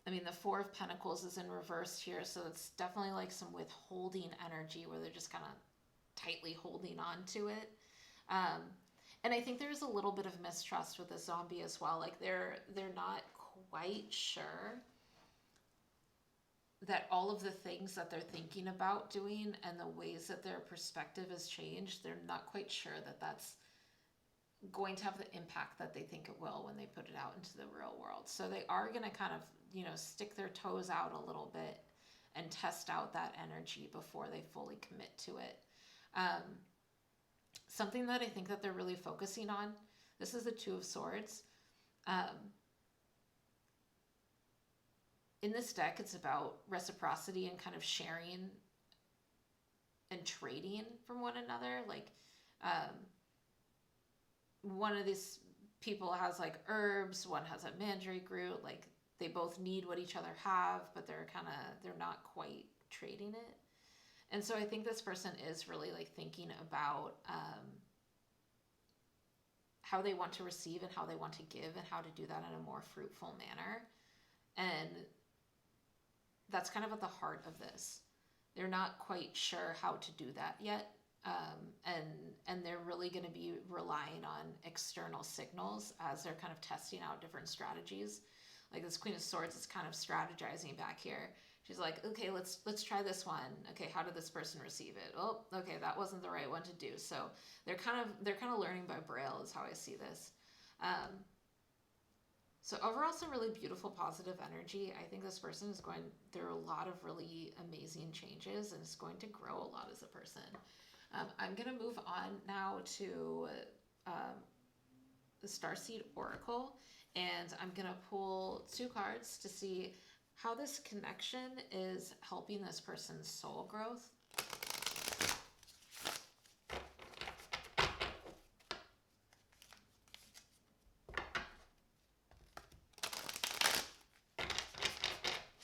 I mean, the Four of Pentacles is in reverse here, so it's definitely like some withholding energy where they're just kind of tightly holding on to it. And I think there's a little bit of mistrust with the Zombie as well. Like they're not quite sure that all of the things that they're thinking about doing and the ways that their perspective has changed, they're not quite sure that that's going to have the impact that they think it will when they put it out into the real world. So they are going to kind of, you know, stick their toes out a little bit and test out that energy before they fully commit to it. Something that I think that they're really focusing on, this is the Two of Swords. In this deck, it's about reciprocity and kind of sharing and trading from one another. Like, one of these people has like herbs, one has a mandrake root, like they both need what each other have, but they're not quite trading it. And so I think this person is really like thinking about how they want to receive and how they want to give and how to do that in a more fruitful manner. And that's kind of at the heart of this. They're not quite sure how to do that yet. And they're really going to be relying on external signals as they're kind of testing out different strategies. Like this Queen of Swords is kind of strategizing back here. She's like, okay, let's try this one. Okay, how did this person receive it? Oh, okay, that wasn't the right one to do. So they're kind of learning by braille is how I see this. So overall, some really beautiful positive energy. I think this person is going through a lot of really amazing changes and is going to grow a lot as a person. I'm going to move on now to the Starseed Oracle, and I'm going to pull 2 cards to see how this connection is helping this person's soul growth.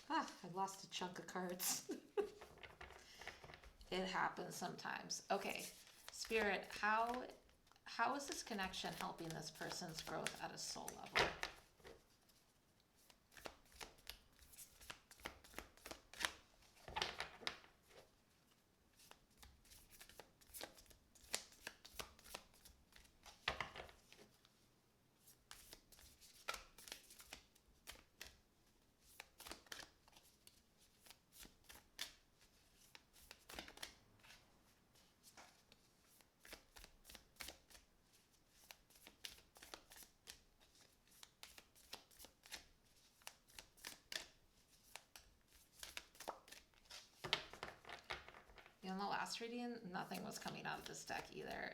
I lost a chunk of cards. It happens sometimes. Okay, Spirit, how is this connection helping this person's growth at a soul level? In the last reading, nothing was coming out of this deck either.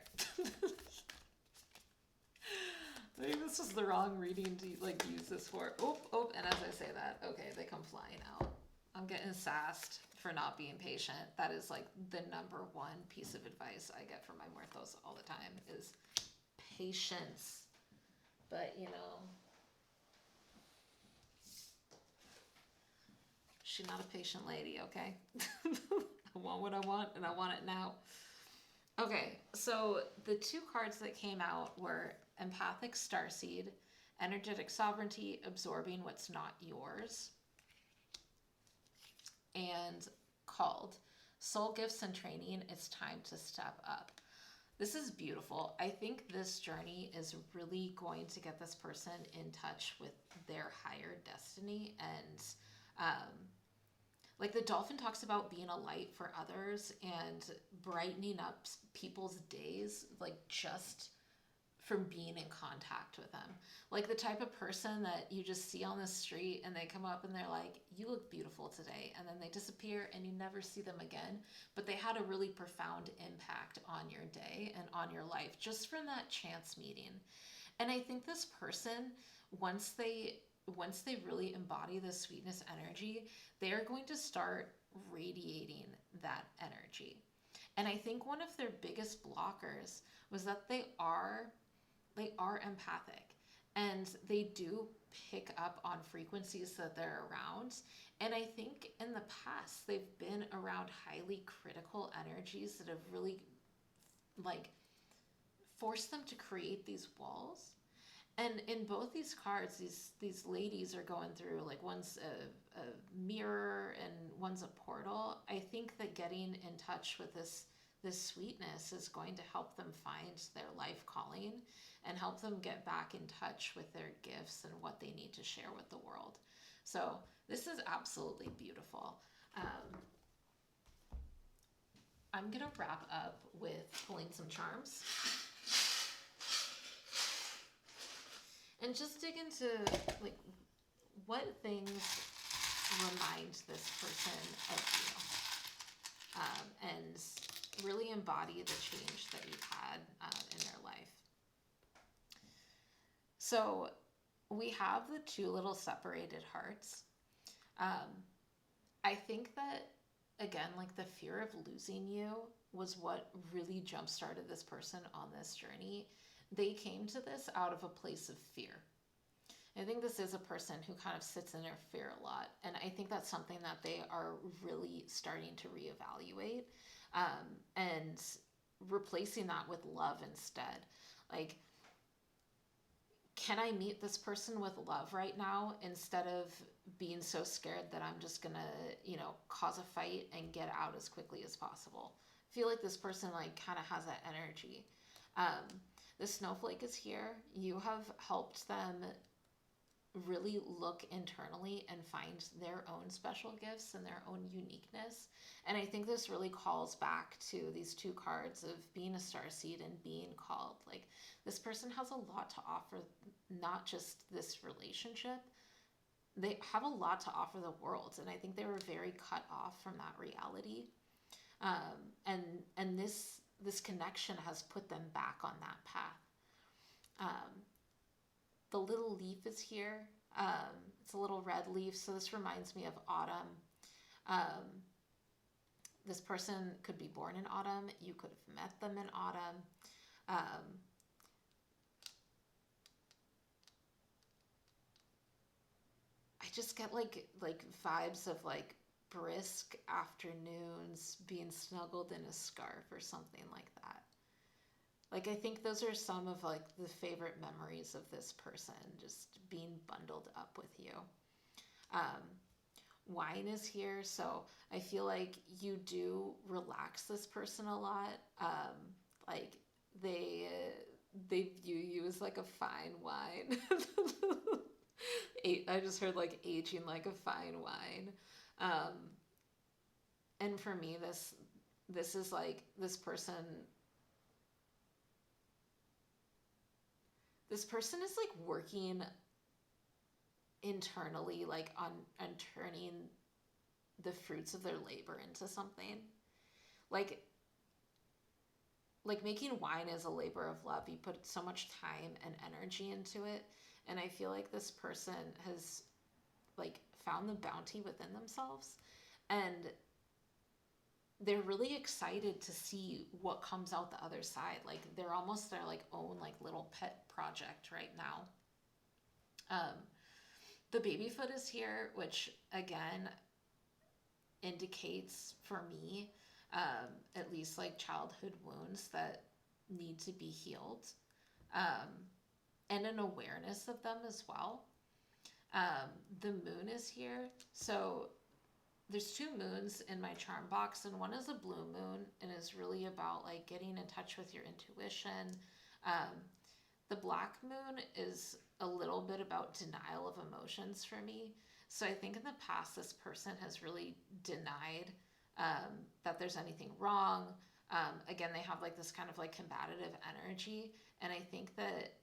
Maybe this was the wrong reading to like use this for. Oh, and as I say that, okay, they come flying out. I'm getting sassed for not being patient. That is like the number 1 piece of advice I get from my muertos all the time is patience. But you know, she's not a patient lady, okay? I want what I want, and I want it now. Okay, so the 2 cards that came out were Empathic Starseed, Energetic Sovereignty, Absorbing What's Not Yours, and called Soul Gifts and Training, It's Time to Step Up. This is beautiful. I think this journey is really going to get this person in touch with their higher destiny and like the dolphin talks about being a light for others and brightening up people's days, like just from being in contact with them. Like the type of person that you just see on the street and they come up and they're like, you look beautiful today. And then they disappear and you never see them again. But they had a really profound impact on your day and on your life just from that chance meeting. And I think this person, once they really embody the sweetness energy, they are going to start radiating that energy. And I think one of their biggest blockers was that they are empathic and they do pick up on frequencies that they're around. And I think in the past they've been around highly critical energies that have really like forced them to create these walls. And in both these cards, these ladies are going through, like one's a mirror and one's a portal. I think that getting in touch with this sweetness is going to help them find their life calling and help them get back in touch with their gifts and what they need to share with the world. So this is absolutely beautiful. I'm going to wrap up with pulling some charms. And just dig into like what things remind this person of you, and really embody the change that you've had in their life. So we have the 2 little separated hearts. I think that again, like the fear of losing you was what really jump started this person on this journey. They came to this out of a place of fear. I think this is a person who kind of sits in their fear a lot. And I think that's something that they are really starting to reevaluate, and replacing that with love instead. Like, can I meet this person with love right now instead of being so scared that I'm just gonna, cause a fight and get out as quickly as possible? I feel like this person like kind of has that energy. Um, the snowflake is here. You have helped them really look internally and find their own special gifts and their own uniqueness. And I think this really calls back to these two cards of being a starseed and being called. Like, this person has a lot to offer, not just this relationship. They have a lot to offer the world, and I think they were very cut off from that reality. And this connection has put them back on that path. Um, the little leaf is here. It's a little red leaf, so this reminds me of autumn. Um, this person could be born in autumn. You could have met them in autumn. Um, I just get like vibes of like brisk afternoons, being snuggled in a scarf or something like that. Like, I think those are some of like the favorite memories of this person, just being bundled up with you. Um, Wine is here, so I feel like you do relax this person a lot. Like, they they view you as like a fine wine. I just heard like aging like a fine wine. Um, and for me, this is like this person is like working internally, like on turning the fruits of their labor into something. Like making wine is a labor of love. You put so much time and energy into it, and I feel like this person has like found the bounty within themselves, and they're really excited to see what comes out the other side. Like, they're almost their like own like little pet project right now. Um, the baby foot is here, which again indicates for me, at least like childhood wounds that need to be healed, um, and an awareness of them as well. The moon is here. So there's two moons in my charm box, and one is a blue moon and is really about like getting in touch with your intuition. Um, the black moon is a little bit about denial of emotions for me. So I think in the past, this person has really denied, that there's anything wrong. Again, they have like this kind of like combative energy. And I think that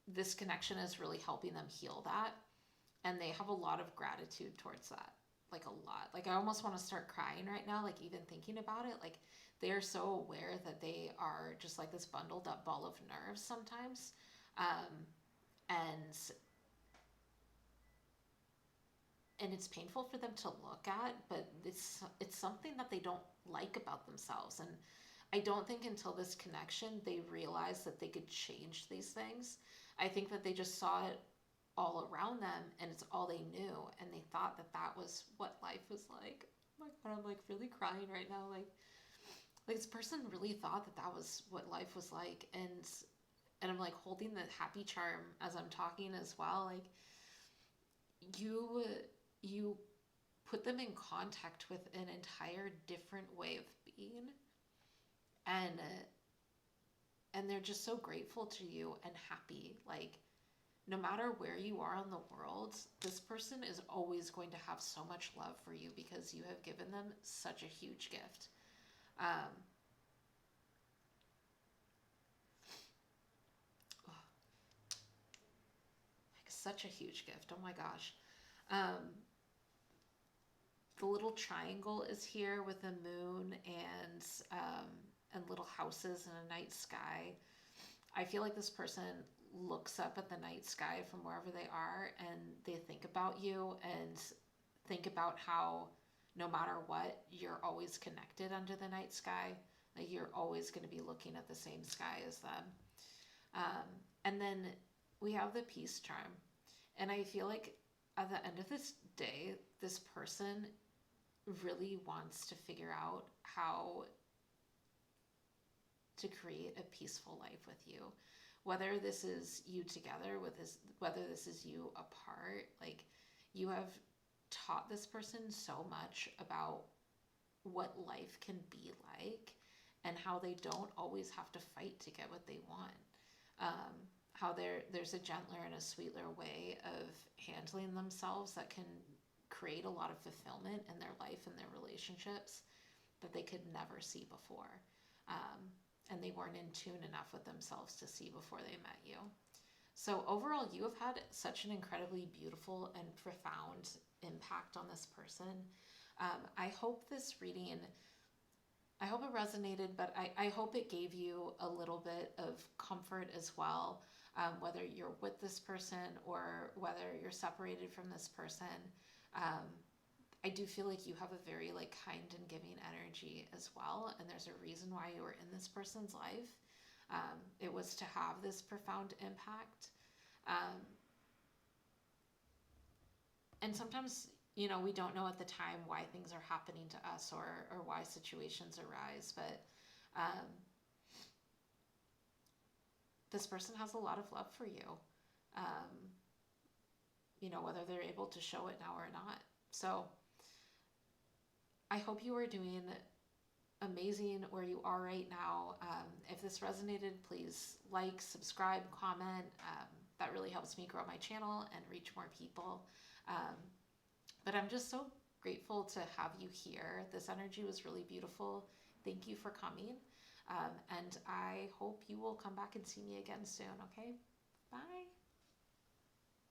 this connection is really helping them heal that. And they have a lot of gratitude towards that. Like, a lot. Like, I almost want to start crying right now, like even thinking about it. Like, they are so aware that they are just like this bundled up ball of nerves sometimes. Um, and it's painful for them to look at, but it's something that they don't like about themselves. And I don't think until this connection they realized that they could change these things. I think that they just saw it all around them, and it's all they knew, and they thought that that was what life was like. Oh my god, I'm like really crying right now. Like this person really thought that that was what life was like, and I'm like holding the happy charm as I'm talking as well. Like, you put them in contact with an entire different way of being, and they're just so grateful to you and happy. Like, no matter where you are in the world, this person is always going to have so much love for you because you have given them such a huge gift. Um, like, such a huge gift. Oh my gosh. Um, the little triangle is here with a moon and little houses and a night sky. I feel like this person looks up at the night sky from wherever they are, and they think about you and think about how no matter what, you're always connected under the night sky. Like you're always going to be looking at the same sky as them. Um, and then we have the peace charm. And I feel like at the end of this day, this person really wants to figure out how to create a peaceful life with you. Whether this is you together with this, whether this is you apart, like you have taught this person so much about what life can be like and how they don't always have to fight to get what they want. How there's a gentler and a sweeter way of handling themselves that can create a lot of fulfillment in their life and their relationships that they could never see before. Um, and they weren't in tune enough with themselves to see before they met you. So overall, you have had such an incredibly beautiful and profound impact on this person. I hope this reading, I hope it resonated, but I hope it gave you a little bit of comfort as well, whether you're with this person or whether you're separated from this person. I do feel like you have a very like kind and giving energy as well, and there's a reason why you were in this person's life. It was to have this profound impact. And sometimes, you know, we don't know at the time why things are happening to us or why situations arise, but this person has a lot of love for you, you know, whether they're able to show it now or not. So I hope you are doing amazing where you are right now. If this resonated, please like, subscribe, comment. That really helps me grow my channel and reach more people. But I'm just so grateful to have you here. This energy was really beautiful. Thank you for coming. And I hope you will come back and see me again soon, okay? Bye.